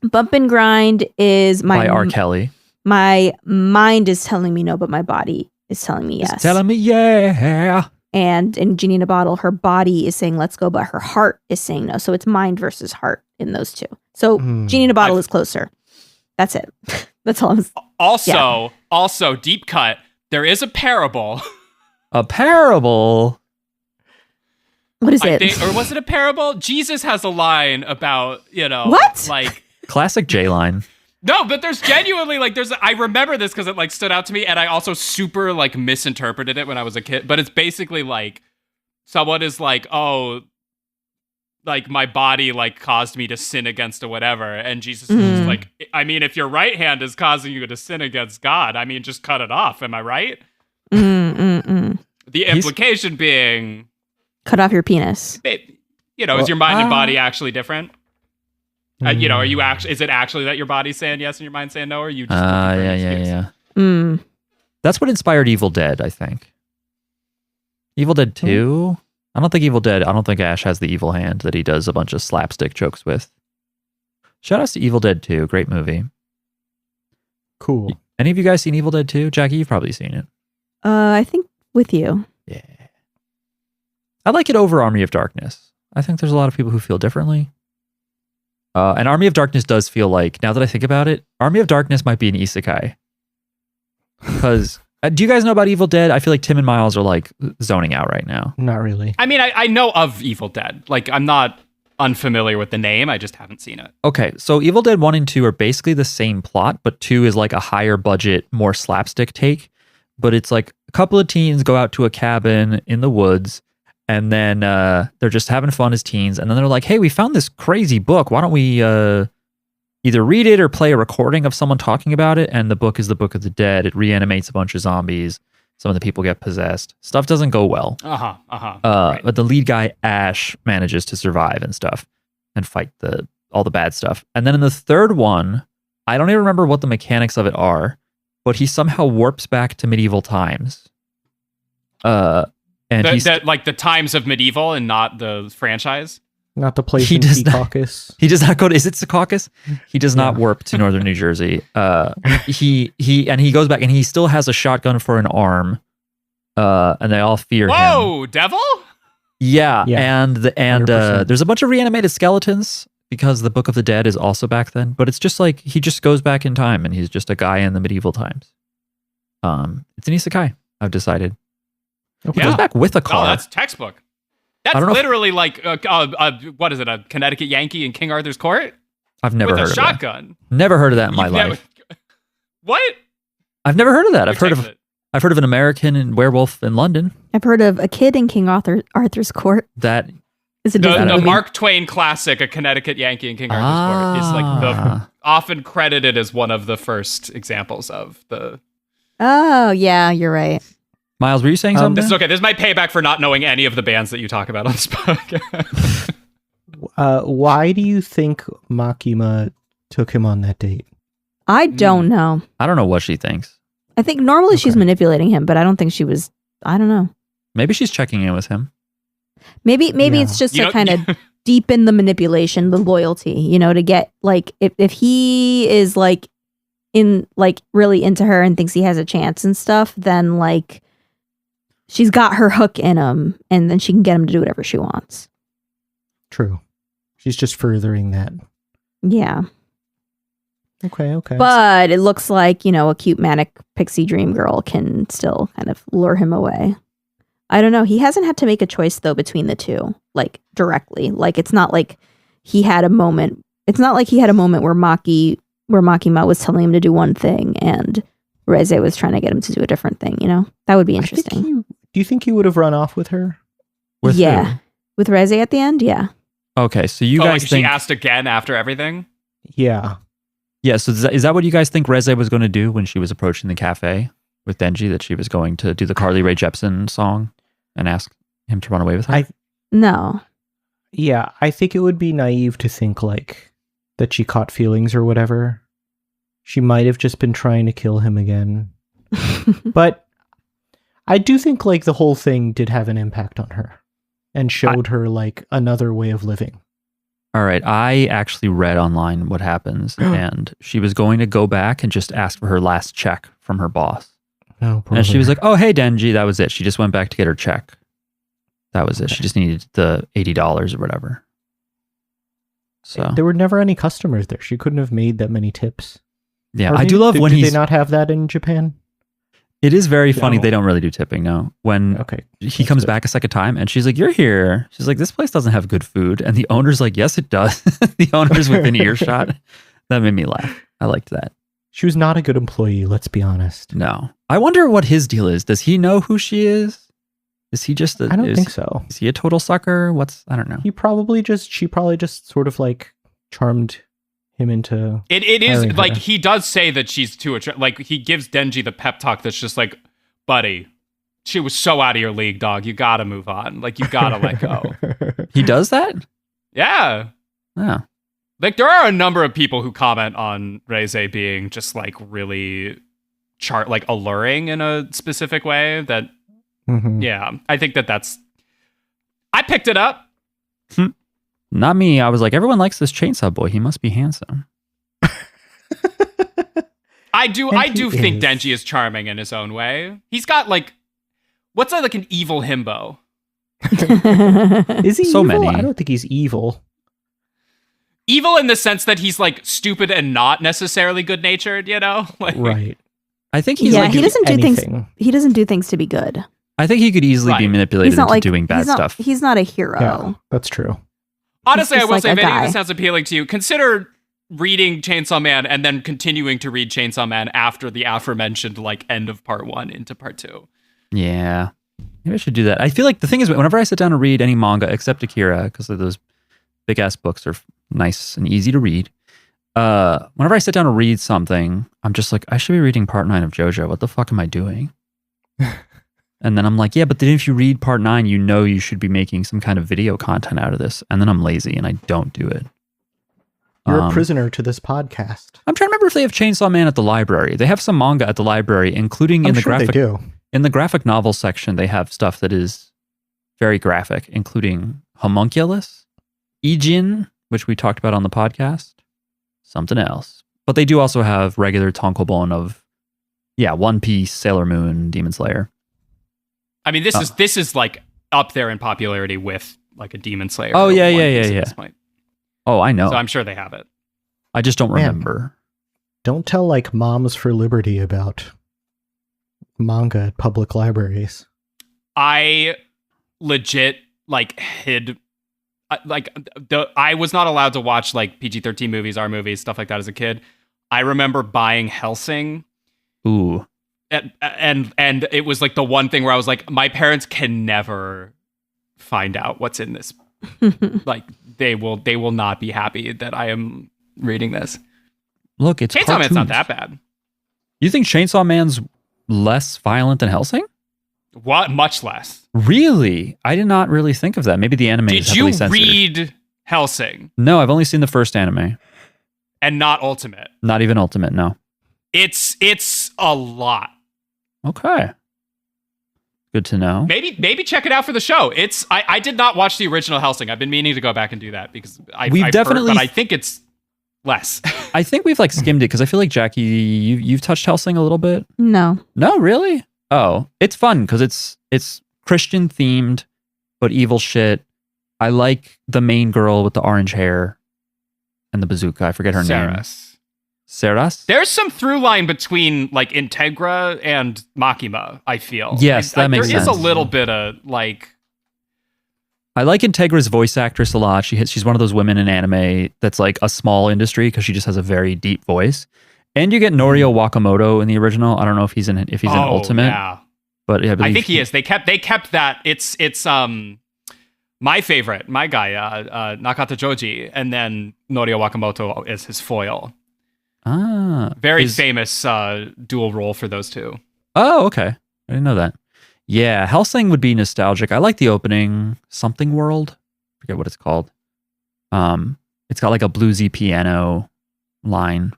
Bump and Grind is by R. Kelly. My mind is telling me no, but my body is telling me yes. It's telling me yeah. And in Genie in a Bottle, her body is saying let's go, but her heart is saying no. So it's mind versus heart in those two. So Genie in a Bottle is closer. That's it. That's all. Also, deep cut. There is a parable. A parable? What is it? Or was it a parable? Jesus has a line about, what? Like classic J line. No, but there's genuinely like I remember this because it like stood out to me, and I also super like misinterpreted it when I was a kid. But it's basically like someone is like, oh, like my body like caused me to sin against or whatever, and Jesus is like, I mean, if your right hand is causing you to sin against God, I mean, just cut it off. Am I right? The implication being, cut off your penis. Is your mind and body actually different? Are you actually? Is it actually that your body's saying yes and your mind's saying no, or are you just? Yeah. That's what inspired Evil Dead, I think. Evil Dead 2. I don't think Ash has the evil hand that he does a bunch of slapstick jokes with. Shout outs to Evil Dead 2, great movie. Cool. Any of you guys seen Evil Dead 2? Jackie, you've probably seen it. I think with you. Yeah. I like it over Army of Darkness. I think there's a lot of people who feel differently. And Army of Darkness does feel like, now that I think about it, Army of Darkness might be an isekai. Because, do you guys know about Evil Dead? I feel like Tim and Miles are like zoning out right now. Not really. I mean, I know of Evil Dead. Like, I'm not unfamiliar with the name. I just haven't seen it. Okay, so Evil Dead 1 and 2 are basically the same plot, but 2 is like a higher budget, more slapstick take. But it's like a couple of teens go out to a cabin in the woods, and then they're just having fun as teens. And then they're like, hey, we found this crazy book. Why don't we either read it or play a recording of someone talking about it? And the book is the Book of the Dead. It reanimates a bunch of zombies. Some of the people get possessed. Stuff doesn't go well. Right. But the lead guy, Ash, manages to survive and stuff and fight all the bad stuff. And then in the third one, I don't even remember what the mechanics of it are, but he somehow warps back to medieval times. And like the times of medieval and not the franchise? Not the place in Secaucus. He does not go to, is it Secaucus? He does not warp to northern New Jersey. He goes back and he still has a shotgun for an arm. And they all fear him. Whoa, devil? Yeah. And 100%. there's a bunch of reanimated skeletons because the Book of the Dead is also back then. But it's just like, he just goes back in time and he's just a guy in the medieval times. It's an isekai, I've decided. Okay. He goes back with a car. Oh, that's textbook. That's literally like, what is it, a Connecticut Yankee in King Arthur's Court? I've never heard of that. With a shotgun. Never heard of that in my life. What? I've never heard of that. I've heard of an American werewolf in London. I've heard of a kid in King Arthur's Court. That is a the Mark Twain classic, A Connecticut Yankee in King Arthur's Court, is like the often credited as one of the first examples of the. Oh yeah, you're right. Miles, were you saying something? This is okay. This is my payback for not knowing any of the bands that you talk about on this podcast. Why do you think Makima took him on that date? I don't know. I don't know what she thinks. I think normally she's manipulating him, but I don't think she was. I don't know. Maybe she's checking in with him. Maybe it's just to kind of deepen the manipulation, the loyalty, to get like if he is like in like really into her and thinks he has a chance and stuff, then like she's got her hook in him, and then she can get him to do whatever she wants. True. She's just furthering that. Yeah. Okay. But it looks like, a cute manic pixie dream girl can still kind of lure him away. I don't know. He hasn't had to make a choice, though, between the two, like, directly. Like, it's not like he had a moment. It's not like he had a moment where Makima was telling him to do one thing and Reze was trying to get him to do a different thing, That would be interesting. Do you think he would have run off with her? With yeah. who? With Reze at the end? Yeah. Okay, so you guys like think... she asked again after everything? Yeah. Yeah, so is that what you guys think Reze was going to do when she was approaching the cafe with Denji, that she was going to do the Carly Rae Jepsen song and ask him to run away with her? No. Yeah, I think it would be naive to think, like, that she caught feelings or whatever. She might have just been trying to kill him again. But I do think, like, the whole thing did have an impact on her and showed her, like, another way of living. All right, I actually read online what happens, and she was going to go back and just ask for her last check from her boss. Oh, and she was like, oh, hey, Denji, that was it. She just went back to get her check. That was it. She just needed the $80 or whatever. So there were never any customers there. She couldn't have made that many tips. Yeah, I do love when did they not have that in Japan? It is very funny. They don't really do tipping, no. When he comes back a second time and she's like, you're here. She's like, this place doesn't have good food. And the owner's like, yes, it does. The owner's within earshot. That made me laugh. I liked that. She was not a good employee, let's be honest. No. I wonder what his deal is. Does he know who she is? Is he just I don't think so. Is he a total sucker? I don't know. She probably just sort of like charmed him into it is like her. He does say that she's too like he gives Denji the pep talk that's just like, buddy, she was so out of your league, dog. You gotta move on. Like, you gotta let go. He does that? Yeah. Yeah. Like, there are a number of people who comment on Reze being just like really like alluring in a specific way that yeah, I think that's I picked it up. Not me. I was like, everyone likes this chainsaw boy. He must be handsome. I do think Denji is charming in his own way. He's got like, what's that, like an evil himbo? Is he so evil? many? I don't think he's evil. Evil in the sense that he's like stupid and not necessarily good natured, Like, right. I think he's he doesn't do things. He doesn't do things to be good. I think he could easily be manipulated into doing bad stuff. He's not a hero. Yeah, that's true. Honestly, I will say, if any of guy. this sounds appealing to you, consider reading Chainsaw Man and then continuing to read Chainsaw Man after the aforementioned like end of part 1 into part 2. Yeah, maybe I should do that. I feel like the thing is, whenever I sit down to read any manga except Akira, because those big ass books are nice and easy to read. Whenever I sit down to read something, I'm just like, I should be reading part 9 of JoJo. What the fuck am I doing? And then I'm like, yeah, but then if you read part 9, you should be making some kind of video content out of this. And then I'm lazy and I don't do it. You're a prisoner to this podcast. I'm trying to remember if they have Chainsaw Man at the library. They have some manga at the library, including in the graphic. They do. In the graphic novel section, they have stuff that is very graphic, including Homunculus, Ijin, which we talked about on the podcast, something else. But they do also have regular tankobon of, One Piece, Sailor Moon, Demon Slayer. I mean, this is like up there in popularity with like a Demon Slayer. Oh yeah. At this point. Oh, I know. So I'm sure they have it. I just don't remember. Don't tell like Moms for Liberty about manga at public libraries. I legit like hid. I was not allowed to watch like PG-13 movies, R movies, stuff like that as a kid. I remember buying Hellsing. Ooh. And it was like the one thing where I was like, my parents can never find out what's in this. Like they will not be happy that I am reading this. Look, it's Chainsaw Man's not that bad. You think Chainsaw Man's less violent than Hellsing? What? Much less. Really? I did not really think of that. Maybe the anime is heavily censored. Did you read Hellsing? No, I've only seen the first anime. And not Ultimate? Not even Ultimate, no. It's a lot. Okay. Good to know. Maybe check it out for the show. I did not watch the original Hellsing. I've been meaning to go back and do that because I've definitely heard, but I think it's less. I think we've like skimmed it because I feel like Jackie, you've touched Hellsing a little bit. No, really? Oh, it's fun because it's Christian themed, but evil shit. I like the main girl with the orange hair and the bazooka. I forget her name. Saras? There's some through line between like Integra and Makima, I feel. Yes, that makes sense. There is a little bit of like... I like Integra's voice actress a lot. She's one of those women in anime that's like a small industry because she just has a very deep voice. And you get Norio Wakamoto in the original. I don't know if he's in Ultimate. Yeah. But I think he is. They kept that. It's my favorite, my guy, Nakata Joji, and then Norio Wakamoto is his foil. Very famous dual role for those two. Oh, okay. I didn't know that. Yeah, Hellsing would be nostalgic. I like the opening, Something World. Forget what it's called. It's got like a bluesy piano line.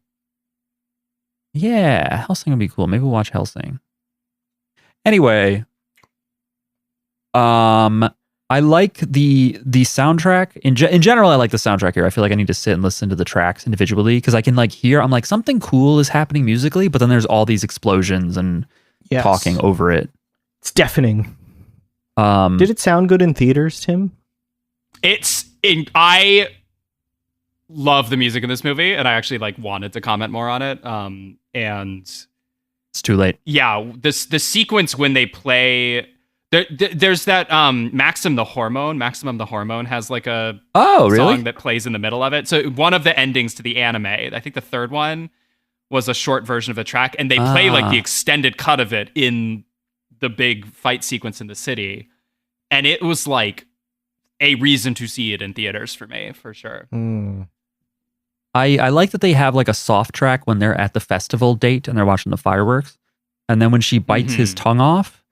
Yeah, Hellsing would be cool. Maybe we'll watch Hellsing. Anyway, I like the soundtrack. In general, I like the soundtrack here. I feel like I need to sit and listen to the tracks individually because I can like hear, I'm like, something cool is happening musically, but then there's all these explosions and talking over it. It's deafening. Did it sound good in theaters, Tim? I love the music in this movie, and I actually like wanted to comment more on it. And it's too late. Yeah, the sequence when they play. There's that Maximum the Hormone has like a song that plays in the middle of it. So one of the endings to the anime, I think the third one was a short version of a track, and they play like the extended cut of it in the big fight sequence in the city, and it was like a reason to see it in theaters for me, for sure. I like that they have like a soft track when they're at the festival date and they're watching the fireworks, and then when she bites his tongue off,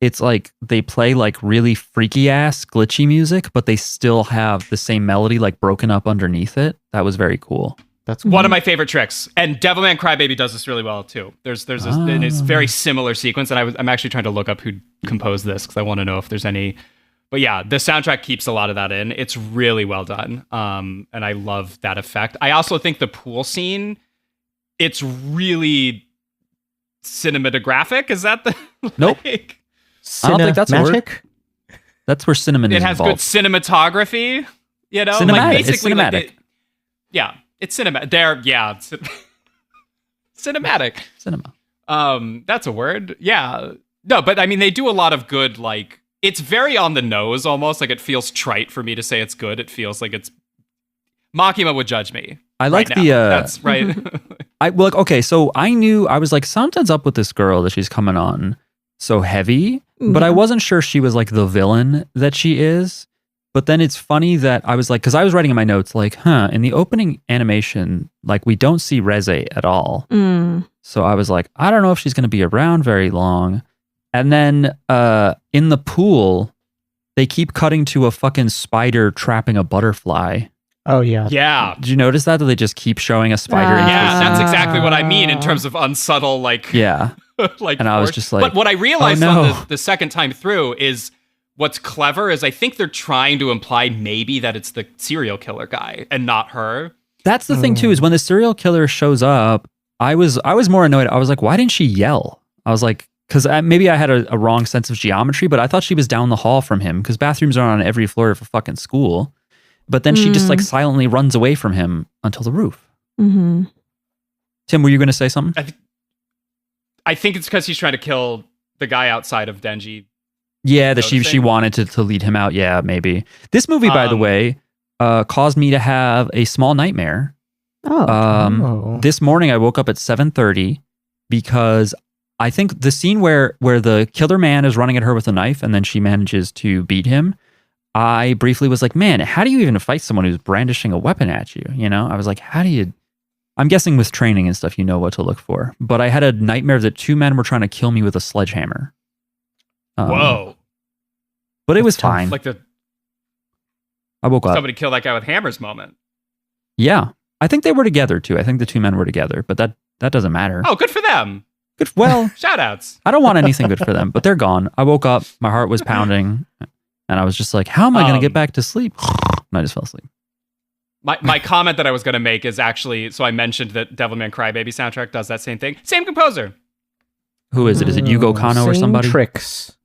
it's like they play like really freaky ass glitchy music, but they still have the same melody like broken up underneath it. That was very cool. That's one of my favorite tricks, and Devilman Crybaby does this really well too. There's and it's very similar sequence, and I'm actually trying to look up who composed this because I want to know if there's any. But yeah, the soundtrack keeps a lot of that in. It's really well done, and I love that effect. I also think the pool scene, it's really cinematographic. Is that the nope? I don't think that's magic. That's where cinnamon is. It has involved. good cinematography. You know, cinematic. Like basically, it's cinematic. Like yeah. It's cinematic. Cinematic. Cinema. That's a word. Yeah. No, but I mean, they do a lot of good, like, it's very on the nose almost. Like, it feels trite for me to say it's good. It feels like it's... Makima would judge me. I like right now. That's right. Okay, so I was like, something's up with this girl that she's coming on so heavy, but I wasn't sure she was like the villain that she is. But then it's funny that I was like, because I was writing in my notes, like, in the opening animation, like, we don't see Reze at all. So I was like, I don't know if she's going to be around very long. And then in the pool, they keep cutting to a fucking spider trapping a butterfly. Oh, yeah. Yeah. Did you notice that? That they just keep showing a spider? Yeah, that's exactly what I mean in terms of unsubtle, like... Yeah. like, and I was just like... But what I realized on the second time through is... What's clever is I think they're trying to imply maybe that it's the serial killer guy and not her. That's the thing too, is when the serial killer shows up, I was more annoyed. I was like, why didn't she yell? I was like, because maybe I had a wrong sense of geometry, but I thought she was down the hall from him because bathrooms are on every floor of a fucking school. But then she just like silently runs away from him until the roof. Tim, were you going to say something? I think it's because he's trying to kill the guy outside of Denji. Yeah, that she wanted to lead him out. Yeah, maybe. This movie, by the way, caused me to have a small nightmare. This morning I woke up at 7:30 because I think the scene where the killer man is running at her with a knife and then she manages to beat him, I briefly was like, man, how do you even fight someone who's brandishing a weapon at you? You know, I was like, how do you... I'm guessing with training and stuff, you know what to look for. But I had a nightmare that two men were trying to kill me with a sledgehammer. Whoa. But it was fine. Like I woke up. Somebody killed that guy with hammers moment. Yeah. I think they were together too. I think the two men were together, but that doesn't matter. Oh, good for them. Well, shout outs. I don't want anything good for them, but they're gone. I woke up, my heart was pounding, and I was just like, how am I going to get back to sleep? And I just fell asleep. My comment that I was going to make is actually, so I mentioned that Devilman Crybaby soundtrack does that same thing. Same composer. Who is it? Is it Yugo Kanno or Same somebody? Tricks.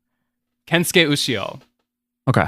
Kensuke Ushio. Okay.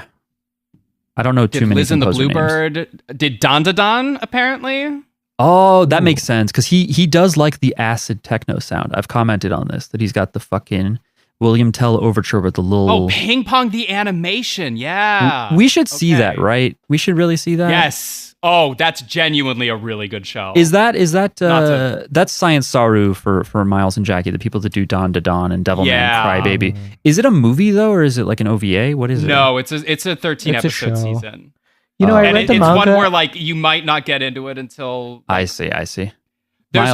I don't know too Did many Liz and the composer names. Bluebird? Did Dandadan, apparently? Oh, that makes sense because he does like the acid techno sound. I've commented on this that he's got the fucking William Tell overture with the little. Oh, Ping Pong the animation. Yeah. We should see Okay. that, right? We should really see that. Yes. Oh, that's genuinely a really good show. Is that to- that's Science Saru for Miles and Jackie, the people that do Dawn to Dawn and Devilman Yeah. Crybaby. Is it a movie though, or is it like an OVA? What is it? No, it's a 13 It's a episode show. season. You know, I And read the it's manga. one where like you might not get into it until I see. there's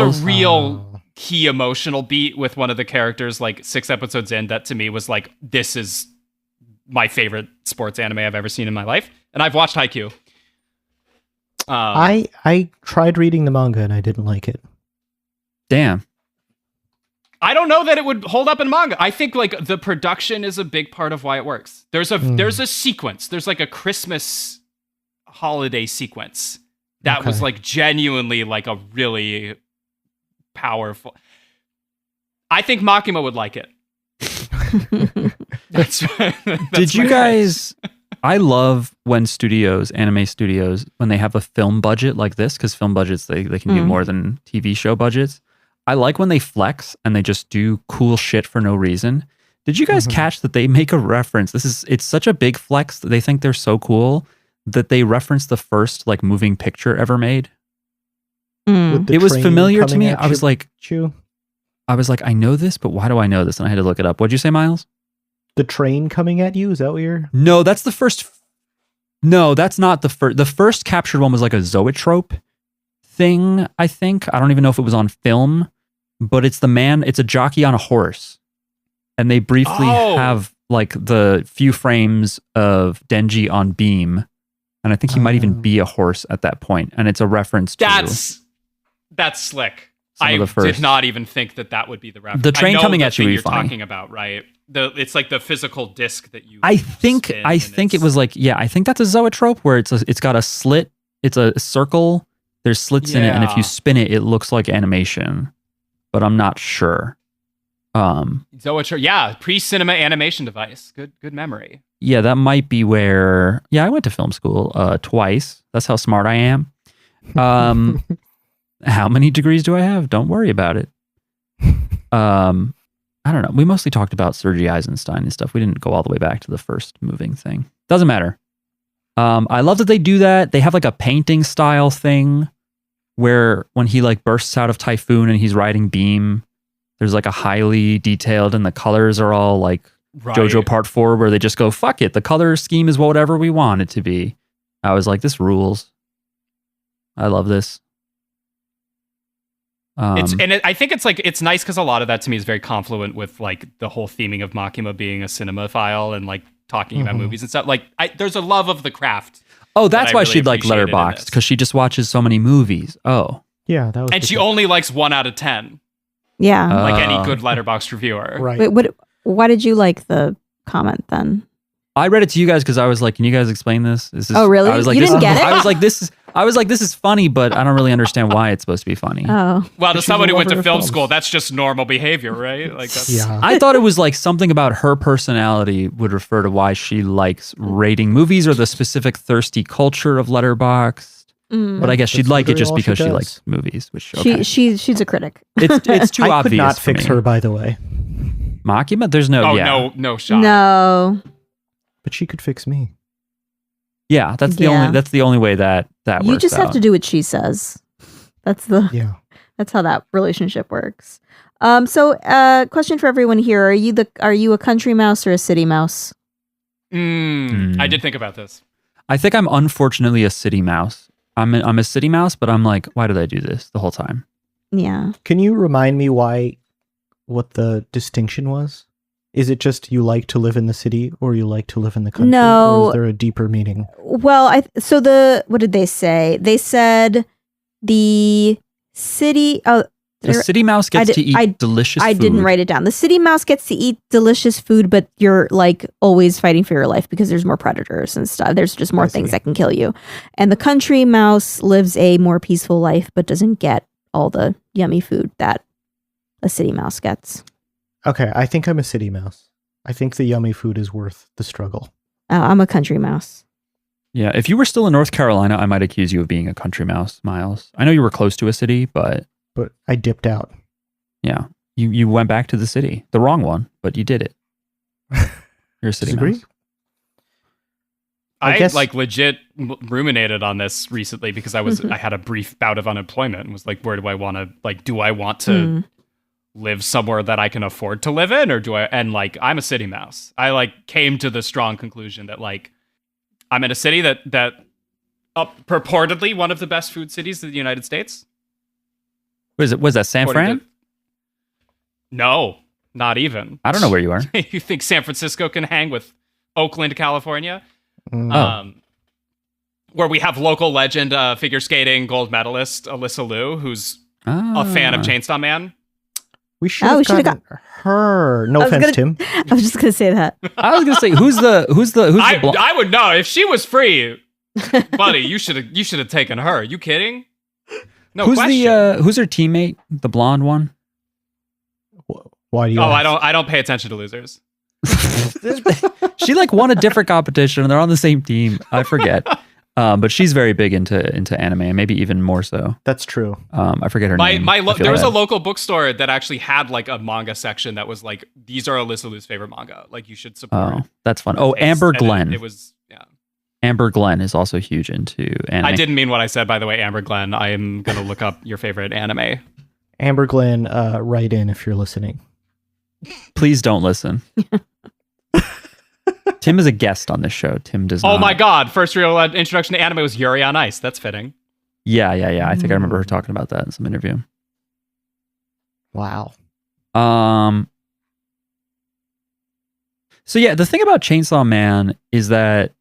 Miles? a real key emotional beat with one of the characters like 6 episodes in that to me was like, this is my favorite sports anime I've ever seen in my life. And I've watched Haikyuu. I tried reading the manga and I didn't like it. Damn. I don't know that it would hold up in manga. I think like the production is a big part of why it works. There's a sequence. There's like a Christmas holiday sequence that was Okay. like genuinely like a really powerful. I think Makima would like it. That's Did you my guys? I love when anime studios, when they have a film budget like this, because film budgets they can do more than TV show budgets. I like when they flex and they just do cool shit for no reason. Did you guys catch that they make a reference? It's such a big flex that they think they're so cool that they reference the first like moving picture ever made. With the It was train familiar to coming me. at I was like, you. I know this, but why do I know this? And I had to look it up. What'd you say, Miles? The train coming at you? Is that what you're... No, that's the first. No, that's not the first. The first captured one was like a zoetrope thing, I think. I don't even know if it was on film, but it's a jockey on a horse. And they briefly have like the few frames of Denji on beam. And I think he might even be a horse at that point. And it's a reference to That's slick. Some I of the first- did not even think that would be the reference. The train I know coming the at you thing would be you're funny. talking about, right? It's like the physical disc that you. I think spin it was like, yeah, I think that's a zoetrope where it's got a slit. It's a circle. There's slits in it. And if Yeah. you spin it, it looks like animation, but I'm not sure. Zoetrope, yeah, pre-cinema animation device. Good memory. Yeah, that might be where. Yeah, I went to film school twice. That's how smart I am. How many degrees do I have? Don't worry about it. I don't know. We mostly talked about Sergei Eisenstein and stuff. We didn't go all the way back to the first moving thing. Doesn't matter. I love that they do that. They have like a painting style thing where when he like bursts out of Typhoon and he's riding Beam, there's like a highly detailed and the colors are all like Right. JoJo Part 4 where they just go, fuck it. The color scheme is whatever we want it to be. I was like, this rules. I love this. I think it's nice because a lot of that to me is very confluent with like the whole theming of Makima being a cinemaphile and like talking about movies and stuff. Like there's a love of the craft. Oh, that's I why really she'd like appreciated in Letterboxd this. because she just watches so many movies. Oh, Yeah, that was... And she only likes 1 out of 10, Yeah. like any good Letterboxd reviewer. Right. Wait, why did you like the comment then? I read it to you guys because I was like, can you guys explain this? Is this Oh, really? I was like, You this didn't is, get it? I was like, this is funny, but I don't really understand why it's supposed to be funny. Oh. Well, to she's someone a who went to lover of film films. school, that's just normal behavior, right? Like that's Yeah. I thought it was like something about her personality would refer to why she likes rating movies or the specific thirsty culture of Letterboxd. But I guess she'd That's like it literally just all she because she does. likes movies, which okay. She's a critic. it's too I obvious. could not for fix me. her, by the way. Makima? There's no. no shot. No. But she could fix me. Yeah, that's the Yeah. only way that works. You just have out. to do what she says. That's Yeah. that's how that relationship works. So question for everyone here. Are you a country mouse or a city mouse? I did think about this. I think I'm unfortunately a city mouse. I'm a city mouse, but I'm like, why did I do this the whole time? Yeah. Can you remind me what the distinction was? Is it just you like to live in the city or you like to live in the country? No. Or is there a deeper meaning? Well, what did they say? They said the city. The city mouse gets to eat delicious food. I didn't write it down. The city mouse gets to eat delicious food, but you're like always fighting for your life because there's more predators and stuff. There's just more things that can kill you. And the country mouse lives a more peaceful life, but doesn't get all the yummy food that a city mouse gets. Okay, I think I'm a city mouse. I think the yummy food is worth the struggle. Oh, I'm a country mouse. Yeah, if you were still in North Carolina, I might accuse you of being a country mouse, Miles. I know you were close to a city, but I dipped out. yeah, you went back to the city. The wrong one, but you did it. You're a city Disagree? mouse. I guess- like legit ruminated on this recently because I had a brief bout of unemployment and was like, where do I want to, like, do I want to live somewhere that I can afford to live in, or do I, and like, I'm a city mouse. I like came to the strong conclusion that like, I'm in a city that purportedly one of the best food cities in the United States. Was that San Fran? No, not even. I don't know where you are. You think San Francisco can hang with Oakland, California? Mm. Where we have local legend figure skating gold medalist Alyssa Liu, who's a fan of Chainsaw Man. We should have gotten her. No offense, Tim. I was just gonna say that. I was gonna say who's the I would know if she was free, buddy. You should have taken her. You kidding? No who's question. who's her teammate, the blonde one? Why do you? Oh, ask? I don't pay attention to losers. She like won a different competition and they're on the same team. I forget. But she's very big into anime, and maybe even more so. That's true. I forget her name. There was a local bookstore that actually had like a manga section that was like, these are Alyssa Liu's favorite manga. Like, you should support. Oh, that's fun. Oh, Amber Glenn. It was, yeah. Amber Glenn is also huge into anime. I didn't mean what I said, by the way, Amber Glenn. I am gonna look up your favorite anime. Amber Glenn, write in if you're listening. Please don't listen. Tim is a guest on this show. Tim does not. Oh my god, first real introduction to anime was Yuri on Ice. That's fitting. Yeah. I think I remember her talking about that in some interview. Wow. So yeah, the thing about Chainsaw Man is that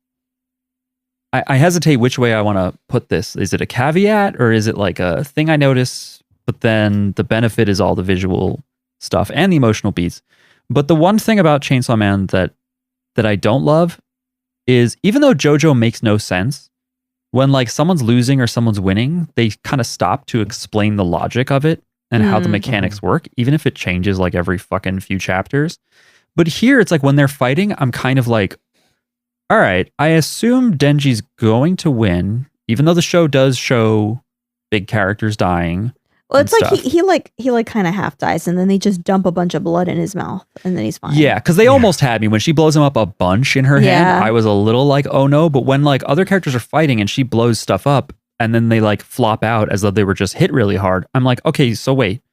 I hesitate which way I want to put this. Is it a caveat or is it like a thing I notice, but then the benefit is all the visual stuff and the emotional beats. But the one thing about Chainsaw Man that I don't love is, even though JoJo makes no sense, when like someone's losing or someone's winning, they kind of stop to explain the logic of it and how the mechanics work, even if it changes like every fucking few chapters. But here it's like when they're fighting, I'm kind of like, all right, I assume Denji's going to win, even though the show does show big characters dying. Well, it's like he kind of half dies, and then they just dump a bunch of blood in his mouth, and then he's fine. Yeah, because they almost had me when she blows him up a bunch in her hand. I was a little like, oh no. But when like other characters are fighting and she blows stuff up, and then they like flop out as though they were just hit really hard, I'm like, okay, so wait,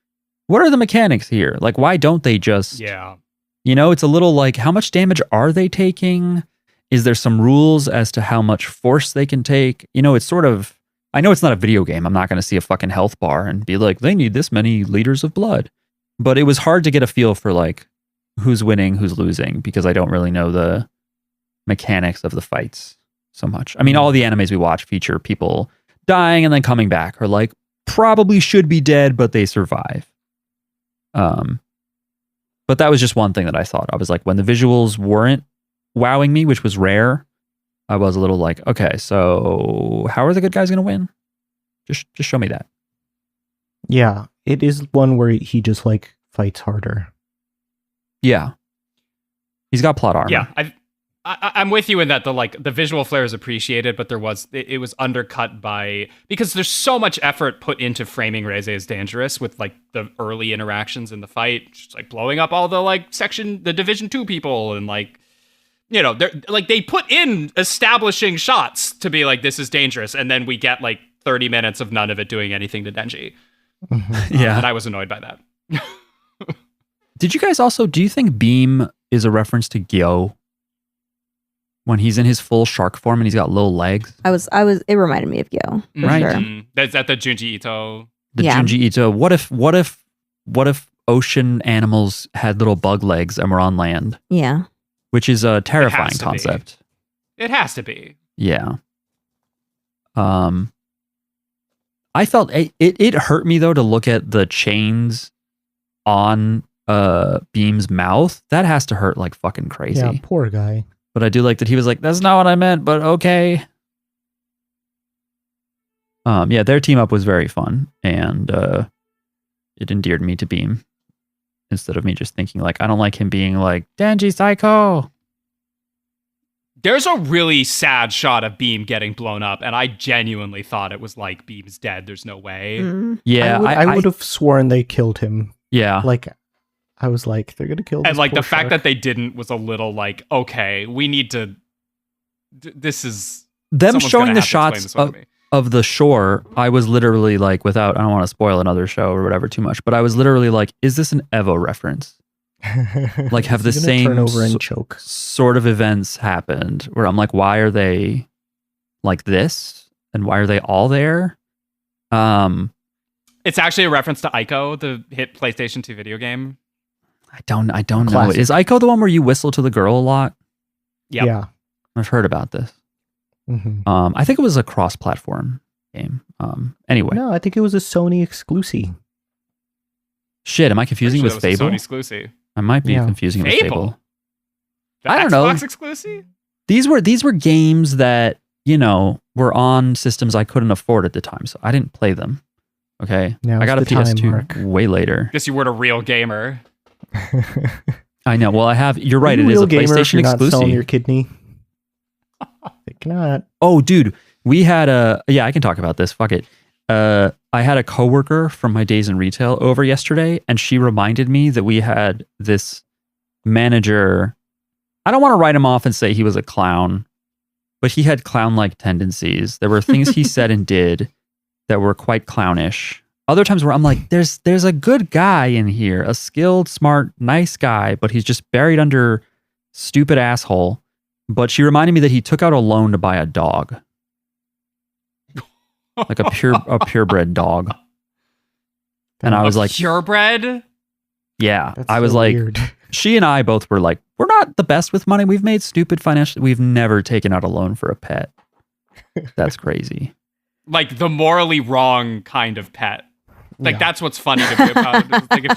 what are the mechanics here? Like, why don't they just? Yeah. You know, it's a little like, how much damage are they taking? Is there some rules as to how much force they can take? You know, it's sort of. I know it's not a video game. I'm not going to see a fucking health bar and be like, they need this many liters of blood. But it was hard to get a feel for like who's winning, who's losing, because I don't really know the mechanics of the fights so much. I mean, all the animes we watch feature people dying and then coming back, or like probably should be dead, but they survive. But that was just one thing that I thought. I was like, when the visuals weren't wowing me, which was rare, I was a little like, okay, so how are the good guys going to win? Just show me that. Yeah, it is one where he just like fights harder. Yeah, he's got plot armor. Yeah, I'm with you in that the visual flair is appreciated, but it was undercut by, because there's so much effort put into framing Reze as dangerous with like the early interactions in the fight, just like blowing up all the like the Division 2 people, and like, you know, they're like, they put in establishing shots to be like, this is dangerous, and then we get like 30 minutes of none of it doing anything to Denji. Yeah, and I was annoyed by that. Did you guys also? Do you think Beam is a reference to Gyo when he's in his full shark form and he's got little legs? It reminded me of Gyo, for Right. sure. That's at the Junji Ito. Junji Ito. What if ocean animals had little bug legs and were on land? Yeah. Which is a terrifying to be. concept. It has to be. Yeah. I felt it hurt me though to look at the chains on Beam's mouth. That has to hurt like fucking crazy. Yeah, poor guy. But I do like that he was like, that's not what I meant, but okay. Yeah, their team up was very fun, and it endeared me to Beam. instead of me just thinking like, I don't like him being like, Denji psycho. There's a really sad shot of Beam getting blown up, and I genuinely thought it was like Beam's dead. There's no way. Yeah, I would have sworn they killed him. Yeah. Like, I was like, they're gonna kill this And like poor the fact shark. that they didn't was a little like, okay, we need to. This is Them someone's showing gonna the have to explain shots this one to me. of the shore, I was literally like, without, I don't want to spoil another show or whatever too much, but I was literally like, is this an Evo reference? Like, have the He's gonna same turn over and choke. sort of events happened where I'm like, why are they like this? And why are they all there? It's actually a reference to Ico, the hit PlayStation 2 video game. I don't know. Classic. Is Ico the one where you whistle to the girl a lot? Yep. Yeah. I've heard about this. Mhm. I think it was a cross-platform game. Anyway, No, I think it was a Sony exclusive. shit, am I confusing Pretty with sure that was a Fable? Sony exclusive. I might be Yeah. confusing it with Fable. The I don't know. Xbox exclusive? These were games that, you know, were on systems I couldn't afford at the time, so I didn't play them. Okay, Now's I got a the time, PS2 Mark. way later. Guess you weren't a real gamer. I know. Well, I have. You're right. Are you It is real a gamer if PlayStation you're not selling your exclusive. kidney. Think not. Oh, dude, we had a. Yeah, I can talk about this. Fuck it. I had a coworker from my days in retail over yesterday, and she reminded me that we had this manager. I don't want to write him off and say he was a clown, but he had clown-like tendencies. There were things he said and did that were quite clownish. Other times where I'm like, there's a good guy in here, a skilled, smart, nice guy, but he's just buried under stupid asshole. But she reminded me that he took out a loan to buy a dog, like a purebred dog. And I was like, purebred? yeah. That's I was so like, weird. she and I both were like, we're not the best with money. We've made stupid financial. We've never taken out a loan for a pet. That's crazy. Like the morally wrong kind of pet. Like Yeah. that's what's funny to me about it. Like if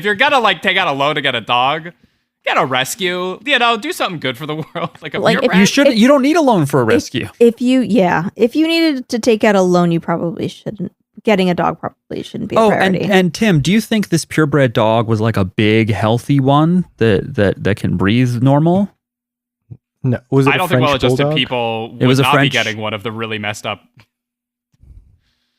you're gonna like take out a loan to get a dog, get a rescue. You know, do something good for the world. Like a Like, if purebred. You shouldn't. You don't need a loan for a rescue. If you needed to take out a loan, you probably shouldn't. Getting a dog probably shouldn't be a Oh, priority. and Tim, do you think this purebred dog was like a big, healthy one that can breathe normal? No, was it I don't a think French well-adjusted bulldog? people would It was a not French- be getting one of the really messed up.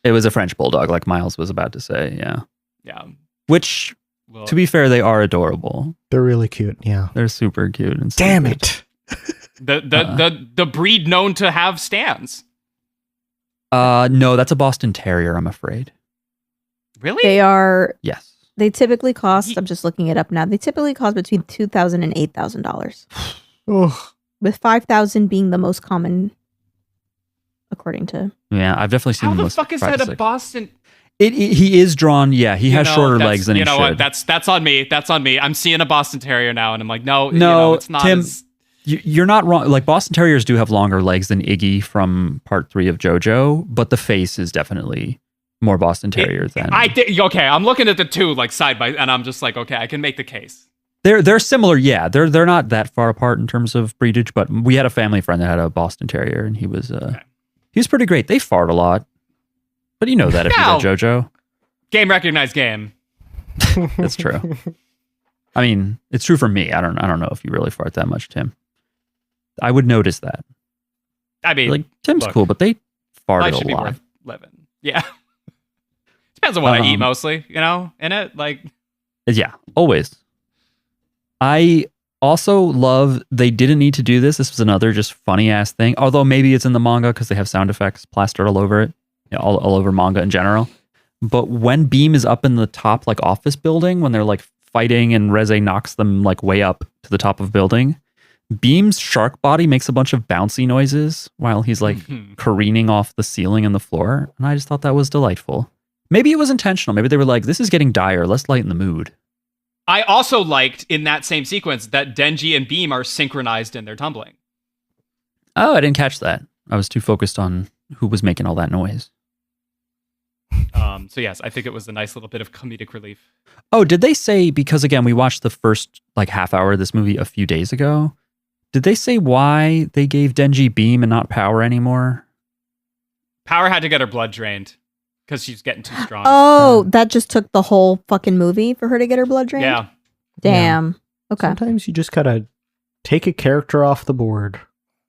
It was a French bulldog, like Miles was about to say. Yeah. Yeah. Which, Well, to be fair, they are adorable. They're really cute. Yeah. They're super cute. And Damn stupid. it. the breed known to have stands. No, that's a Boston Terrier, I'm afraid. Really? Yes. They typically cost. I'm just looking it up now. They typically cost between $2,000 and $8,000, Oh, with $5,000 being the most common, according to. Yeah, I've definitely seen How them the with fuck is 5 that to a 6. Boston? He is drawn. Yeah, he has shorter legs than he you know should. what? That's on me. That's on me. I'm seeing a Boston Terrier now, and I'm like, no, No, it's not. Tim, as- You're not wrong. Like Boston Terriers do have longer legs than Iggy from Part 3 of JoJo, but the face is definitely more Boston Terrier than. Okay, I'm looking at the two like side by, and I'm just like, okay, I can make the case. They're similar. Yeah, they're not that far apart in terms of breedage, but we had a family friend that had a Boston Terrier, and he was pretty great. They fart a lot, but you know that if you No. got JoJo. Game recognized game. That's true. I mean, it's true for me. I don't know if you really fart that much, Tim. I would notice that. I mean, Like Tim's look, cool, but they life farted should a be lot. worth living. Yeah. Depends on what I eat mostly, in it. Like, Yeah, always. I also love they didn't need to do this. This was another just funny ass thing. Although maybe it's in the manga because they have sound effects plastered all over it, all over manga in general. But when Beam is up in the top like office building, when they're like fighting and Reze knocks them like way up to the top of building, Beam's shark body makes a bunch of bouncy noises while he's like careening off the ceiling and the floor. And I just thought that was delightful. Maybe it was intentional. Maybe they were like, this is getting dire. Let's lighten the mood. I also liked in that same sequence that Denji and Beam are synchronized in their tumbling. Oh, I didn't catch that. I was too focused on who was making all that noise. So yes, I think it was a nice little bit of comedic relief. Oh, did they say, because again, we watched the first like half hour of this movie a few days ago. Did they say why they gave Denji Beam and not power anymore? Power had to get her blood drained because she's getting too strong. Oh, that just took the whole fucking movie for her to get her blood drained? Yeah. Damn. Okay. Sometimes you just gotta take a character off the board.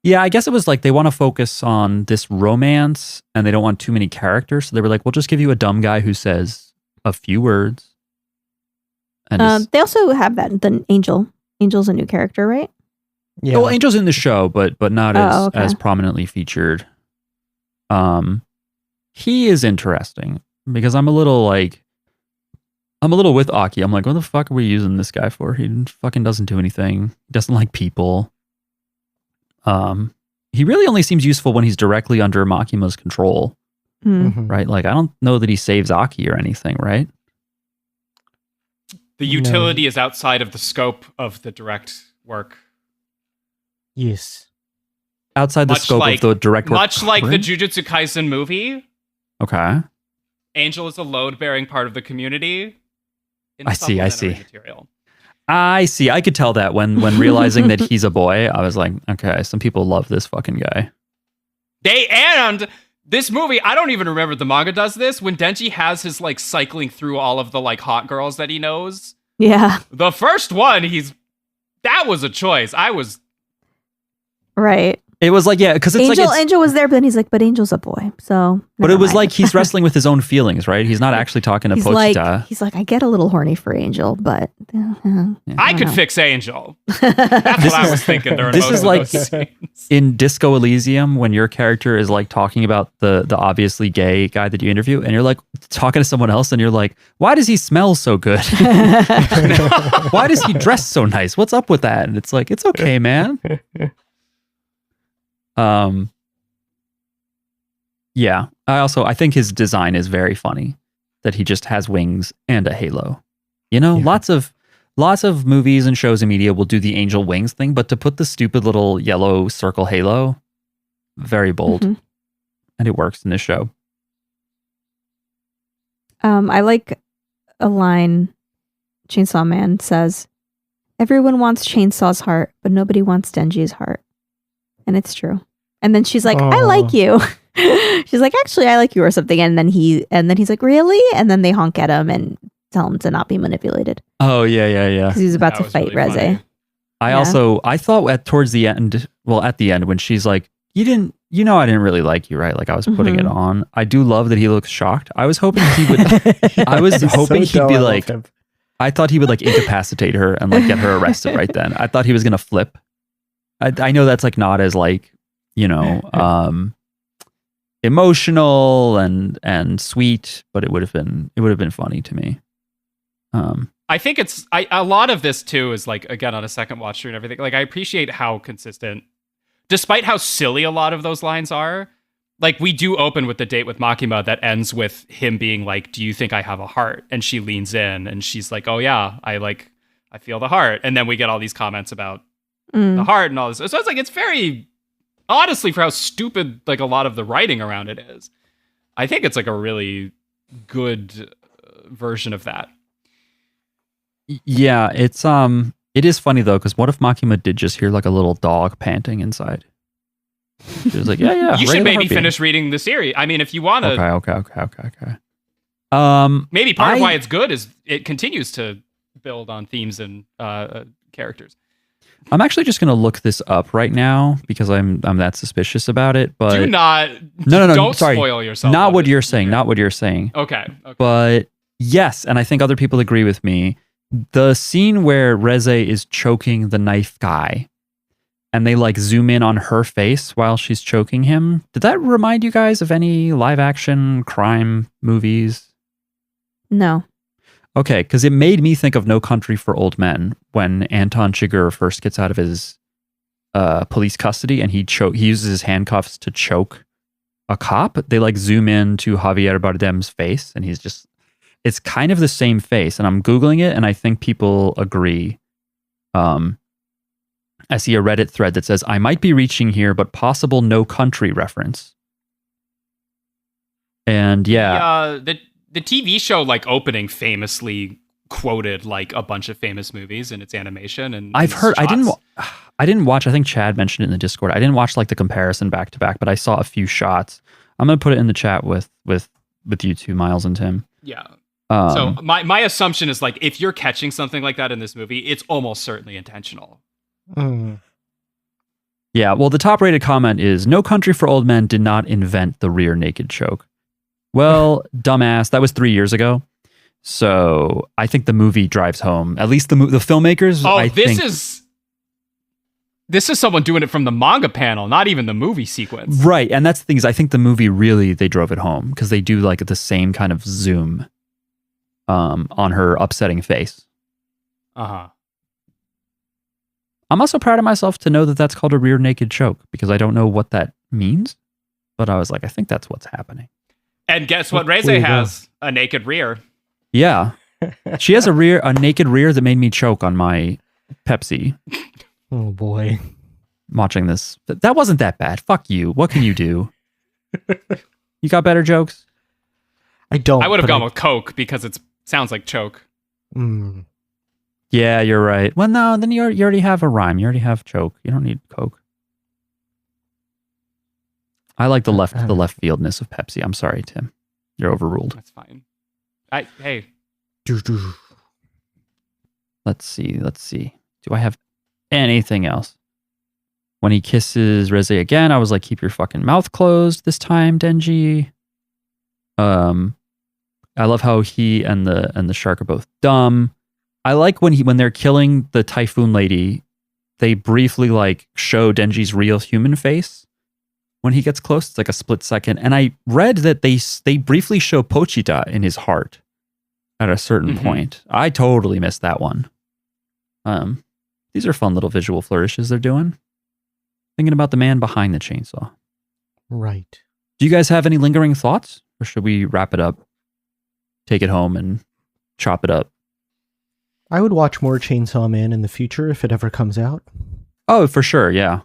Yeah, I guess it was like they want to focus on this romance and they don't want too many characters. So they were like, we'll just give you a dumb guy who says a few words. And They also have that, the Angel. Angel's a new character, right? Yeah. well, Angel's in the show, but not as prominently featured. He is interesting because I'm a little with Aki. I'm like, what the fuck are we using this guy for? He fucking doesn't do anything. He doesn't like people. He really only seems useful when he's directly under Makima's control, Mhm. right? Like, I don't know that he saves Aki or anything, right? The utility is outside of the scope of the direct work. Yes. Outside the scope of the direct work. Much like the Jujutsu Kaisen movie, Okay. Angel is a load-bearing part of the community. In the I see. supplementary material. I see. I could tell that when realizing that he's a boy, I was like, okay, some people love this fucking guy. And this movie, I don't even remember the manga does this. When Denji has his like cycling through all of the like hot girls that he knows. Yeah. The first one, that was a choice. Right. It was like, yeah, because it's Angel was there, but then he's like, but Angel's a boy, so. But it was like he's wrestling with his own feelings, right? He's not actually talking to Pochita. He's like, I get a little horny for Angel, but I could fix Angel. That's what I was thinking during This most is of like those scenes. in Disco Elysium when your character is like talking about the obviously gay guy that you interview, and you're like talking to someone else, and you're like, why does he smell so good? Why does he dress so nice? What's up with that? And it's like, it's okay, man. Yeah. I think his design is very funny. That he just has wings and a halo. You know, Yeah. lots of movies and shows and media will do the angel wings thing, but to put the stupid little yellow circle halo, very bold. Mhm. And it works in this show. I like a line Chainsaw Man says, everyone wants Chainsaw's heart, but nobody wants Denji's heart. And it's true. And then she's like, I like you. She's like, actually, I like you or something. And then he's like, really? And then they honk at him and tell him to not be manipulated. Oh, yeah. Because he's about That to was fight really Reze. funny. I thought at the end when she's like, I didn't really like you, right? Like I was putting it on. I do love that he looks shocked. I was hoping he would, he'd be like, I thought he would like incapacitate her and like get her arrested right then. I thought he was going to flip. I know that's like not as like, emotional and sweet, but it would have been funny to me. I think a lot of this too is like, again, on a second watch through and everything. Like I appreciate how consistent, despite how silly a lot of those lines are. Like we do open with the date with Makima that ends with him being like, do you think I have a heart? And she leans in and she's like, oh yeah, I feel the heart. And then we get all these comments about the heart and all this. So it's like, it's very, honestly, for how stupid like a lot of the writing around it is, I think it's like a really good version of that. Yeah, it is funny though, because what if Makima did just hear like a little dog panting inside? She was like, yeah. You should maybe finish reading the series. I mean, if you want to. Okay. Maybe part of why it's good is it continues to build on themes and characters. I'm actually just going to look this up right now because I'm that suspicious about it. But do not. No. Don't sorry. spoil yourself. Not what you're saying. Not what you're saying. Okay. But yes, and I think other people agree with me. The scene where Reze is choking the knife guy, and they like zoom in on her face while she's choking him. Did that remind you guys of any live action crime movies? No. Okay, because it made me think of No Country for Old Men when Anton Chigurh first gets out of his police custody and he uses his handcuffs to choke a cop. They like zoom in to Javier Bardem's face and it's kind of the same face. And I'm Googling it and I think people agree. I see a Reddit thread that says, I might be reaching here, but possible No Country reference. And yeah. The TV show like opening famously quoted like a bunch of famous movies in its animation, and I've heard I didn't watch. I think Chad mentioned it in the Discord. I didn't watch like the comparison back to back, but I saw a few shots. I'm gonna put it in the chat with you two, Miles and Tim. Yeah, So my assumption is like, if you're catching something like that in this movie, it's almost certainly intentional. Yeah, well, the top rated comment is No Country for Old Men did not invent the rear naked choke. Well, dumbass, that was 3 years ago. So I think the movie drives home. At least the filmmakers. Oh, this is someone doing it from the manga panel, not even the movie sequence. Right, and that's the thing is I think the movie really, they drove it home because they do like the same kind of zoom on her upsetting face. Uh-huh. I'm also proud of myself to know that that's called a rear naked choke because I don't know what that means, but I was like, I think that's what's happening. And guess what? Reze has a naked rear. Yeah, she has a naked rear that made me choke on my Pepsi. Oh boy, watching this. That wasn't that bad. Fuck you. What can you do? You got better jokes? I don't. I would have gone with Coke because it sounds like choke. Yeah, you're right. Well, no, then you already have a rhyme. You already have choke. You don't need Coke. I like the left fieldness of Pepsi. I'm sorry, Tim. You're overruled. That's fine. Hey. Let's see. Do I have anything else? When he kisses Reze again, I was like, keep your fucking mouth closed this time, Denji. I love how he and the shark are both dumb. I like when they're killing the typhoon lady, they briefly like show Denji's real human face. When he gets close, it's like a split second. And I read that they briefly show Pochita in his heart at a certain point. I totally missed that one. These are fun little visual flourishes they're doing. Thinking about the man behind the chainsaw. Right. Do you guys have any lingering thoughts? Or should we wrap it up? Take it home and chop it up? I would watch more Chainsaw Man in the future if it ever comes out. Oh, for sure, yeah.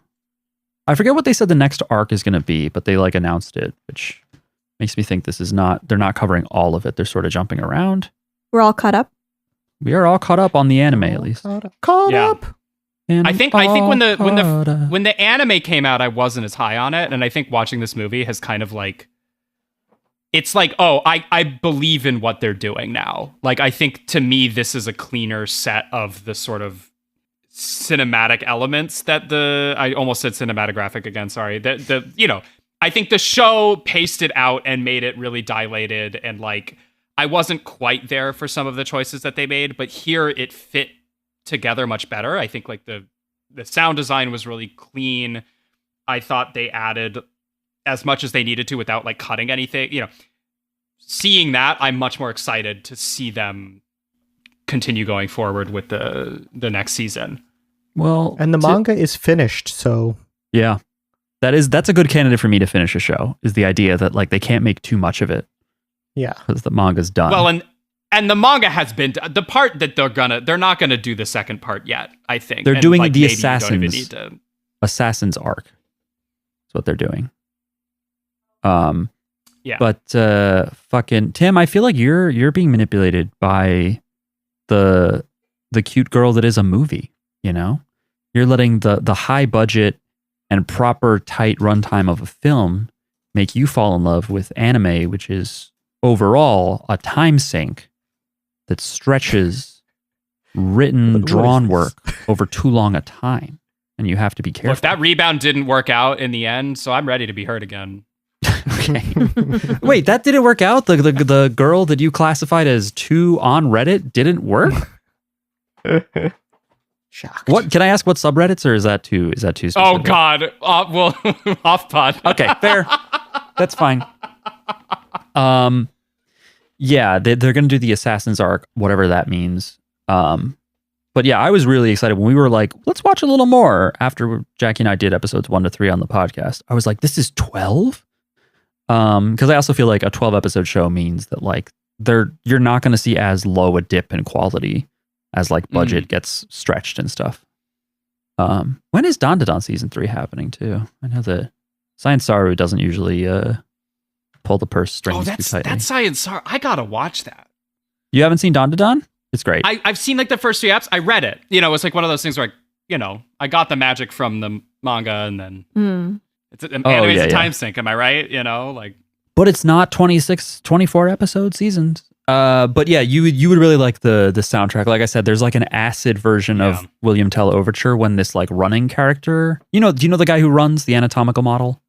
I forget what they said the next arc is going to be, but they like announced it, which makes me think they're not covering all of it. They're sort of jumping around. We're all caught up. We are all caught up on the anime, at least. Caught up. And I think when the anime came out, I wasn't as high on it, and I think watching this movie has kind of like, it's like, oh, I believe in what they're doing now. Like, I think to me, this is a cleaner set of the sort of cinematic elements that I almost said cinematographic again. Sorry. I think the show paced it out and made it really dilated. And like, I wasn't quite there for some of the choices that they made, but here it fit together much better. I think like the sound design was really clean. I thought they added as much as they needed to without like cutting anything. Seeing that, I'm much more excited to see them continue going forward with the next season. Well, and the manga is finished, so yeah, that's a good candidate for me to finish a show. Is the idea that like they can't make too much of it, yeah, because the manga's done. Well, and the manga has been the part that they're not gonna do the second part yet. I think they're doing like, the Assassin's Arc. That's what they're doing. Yeah. But fucking Tim, I feel like you're being manipulated by the cute girl that is a movie, You're letting the high budget and proper tight runtime of a film make you fall in love with anime, which is overall a time sink that stretches drawn work over too long a time. And you have to be careful. Look, that rebound didn't work out in the end, so I'm ready to be hurt again. Okay. Wait, that didn't work out? The girl that you classified as 2 on Reddit didn't work? Shocked. What can I ask? What subreddits, or is that too specific? Oh God! Well, off pod. Okay, fair. That's fine. Yeah, they're gonna do the Assassin's Arc, whatever that means. But yeah, I was really excited when we were like, let's watch a little more after Jackie and I did episodes 1 to 3 on the podcast. I was like, this is 12. Because I also feel like a 12 episode show means that like you're not going to see as low a dip in quality as like budget gets stretched and stuff. When is Dandadan season 3 happening too? I know that Science Saru doesn't usually pull the purse strings too tightly. That's Science Saru. I gotta watch that. You haven't seen Dandadan? It's great. I've seen like the first 3 apps. I read it. It's like one of those things where I got the magic from the manga, and then it's a time sink. Am I right? Like, but it's not 24 episode seasons. But yeah, you would really like the soundtrack. Like I said, there's like an acid version of William Tell Overture when this like running character. Do you know the guy who runs the anatomical model?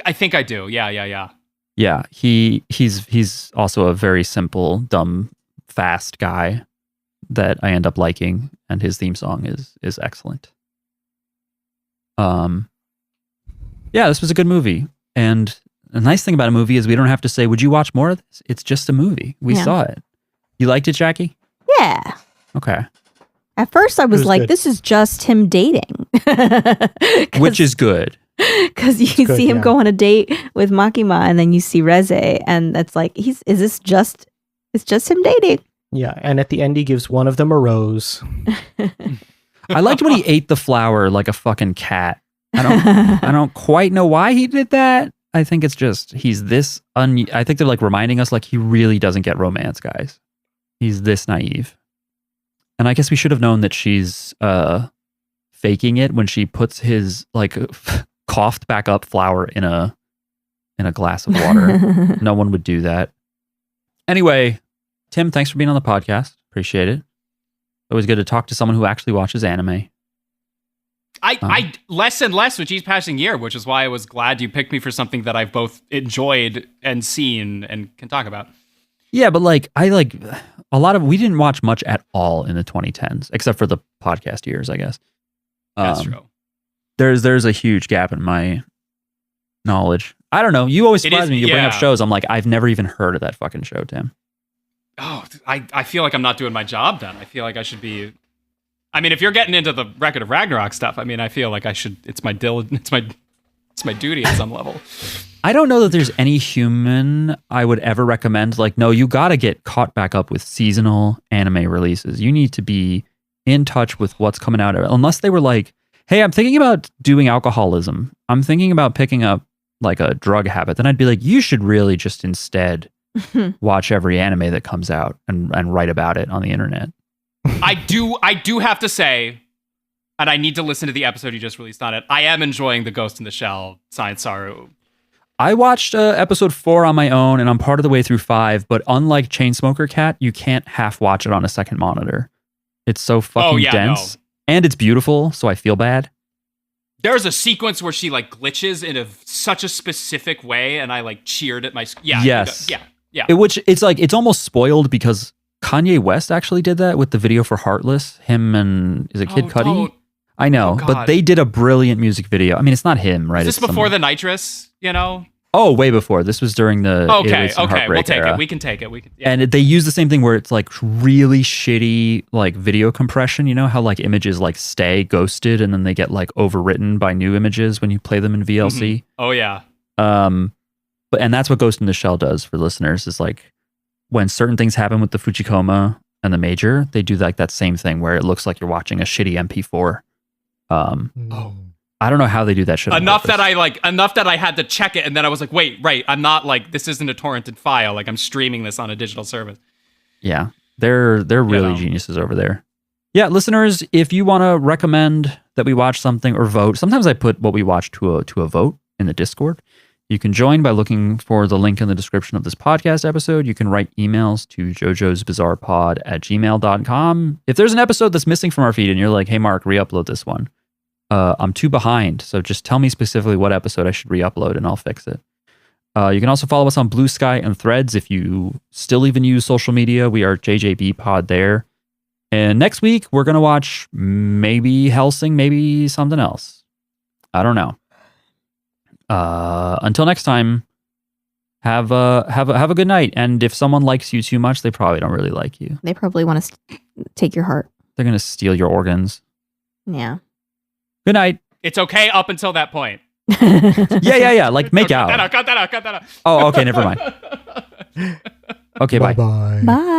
I think I do. Yeah. Yeah, he's also a very simple, dumb, fast guy that I end up liking, and his theme song is excellent. Yeah, this was a good movie, and the nice thing about a movie is we don't have to say, "Would you watch more of this?" It's just a movie. We saw it. You liked it, Jackie? Yeah. Okay. At first, I was like, good. "This is just him dating," Which is good. Because you see him go on a date with Makima, and then you see Reze, and it's like, it's just him dating. Yeah, and at the end he gives one of them a rose. I liked when he ate the flower like a fucking cat. I don't quite know why he did that. I think it's just he's this I think they're like reminding us like he really doesn't get romance, guys. He's this naive. And I guess we should have known that she's faking it when she puts his like coughed back up flower in a glass of water. No one would do that. Anyway, Tim, thanks for being on the podcast. Appreciate it. Always good to talk to someone who actually watches anime. I less and less with each passing year, which is why I was glad you picked me for something that I've both enjoyed and seen and can talk about. Yeah, but like I like a lot of we didn't watch much at all in the 2010s, except for the podcast years, I guess. That's true. There's a huge gap in my knowledge. I don't know. You always surprise me. You bring up shows. I'm like, I've never even heard of that fucking show, Tim. Oh, I feel like I'm not doing my job then. I feel like I should be. I mean, if you're getting into the Record of Ragnarok stuff, I mean, I feel like I should. It's my duty at some level. I don't know that there's any human I would ever recommend. Like, no, you got to get caught back up with seasonal anime releases. You need to be in touch with what's coming out. Unless they were like, hey, I'm thinking about doing alcoholism. I'm thinking about picking up like a drug habit. Then I'd be like, you should really just instead watch every anime that comes out and write about it on the internet. I do have to say, and I need to listen to the episode you just released on it. I am enjoying the Ghost in the Shell Science Saru. I watched episode 4 on my own, and I'm part of the way through 5. But unlike Chainsmoker Cat, you can't half watch it on a second monitor. It's so fucking dense, and it's beautiful. So I feel bad. There's a sequence where she like glitches in such a specific way, and I like cheered at my yes. Yeah. Which it's like it's almost spoiled because Kanye West actually did that with the video for Heartless. Him and is it Kid Cudi? Don't. I know, but they did a brilliant music video. I mean, it's not him, right? Is this before the nitrous? You know? Oh, way before. This was during the okay. Heartbreak We'll take era. it. We can take it. And they use the same thing where it's like really shitty like video compression. You know how like images like stay ghosted and then they get like overwritten by new images when you play them in VLC. Mm-hmm. Oh yeah. And that's what Ghost in the Shell does for listeners is like when certain things happen with the Fujikoma and the Major, they do like that same thing where it looks like you're watching a shitty MP4. I don't know how they do that shit. Enough that I had to check it, and then I was like, wait, right, I'm not like this isn't a torrented file. Like I'm streaming this on a digital service. Yeah, they're really geniuses over there. Yeah, listeners, if you want to recommend that we watch something or vote, sometimes I put what we watch to a vote in the Discord. You can join by looking for the link in the description of this podcast episode. You can write emails to jojosbizarrepod@gmail.com. If there's an episode that's missing from our feed and you're like, hey, Mark, re-upload this one. I'm too behind, so just tell me specifically what episode I should re-upload and I'll fix it. You can also follow us on Blue Sky and Threads if you still even use social media. We are JJB Pod there. And next week, we're going to watch maybe Hellsing, maybe something else. I don't know. Until next time, have a good night. And if someone likes you too much, they probably don't really like you. They probably want to take your heart. They're going to steal your organs. Yeah. Good night. It's okay up until that point. Yeah. Like make out. Cut that out. Oh, okay. Never mind. Okay, bye. Bye. Bye.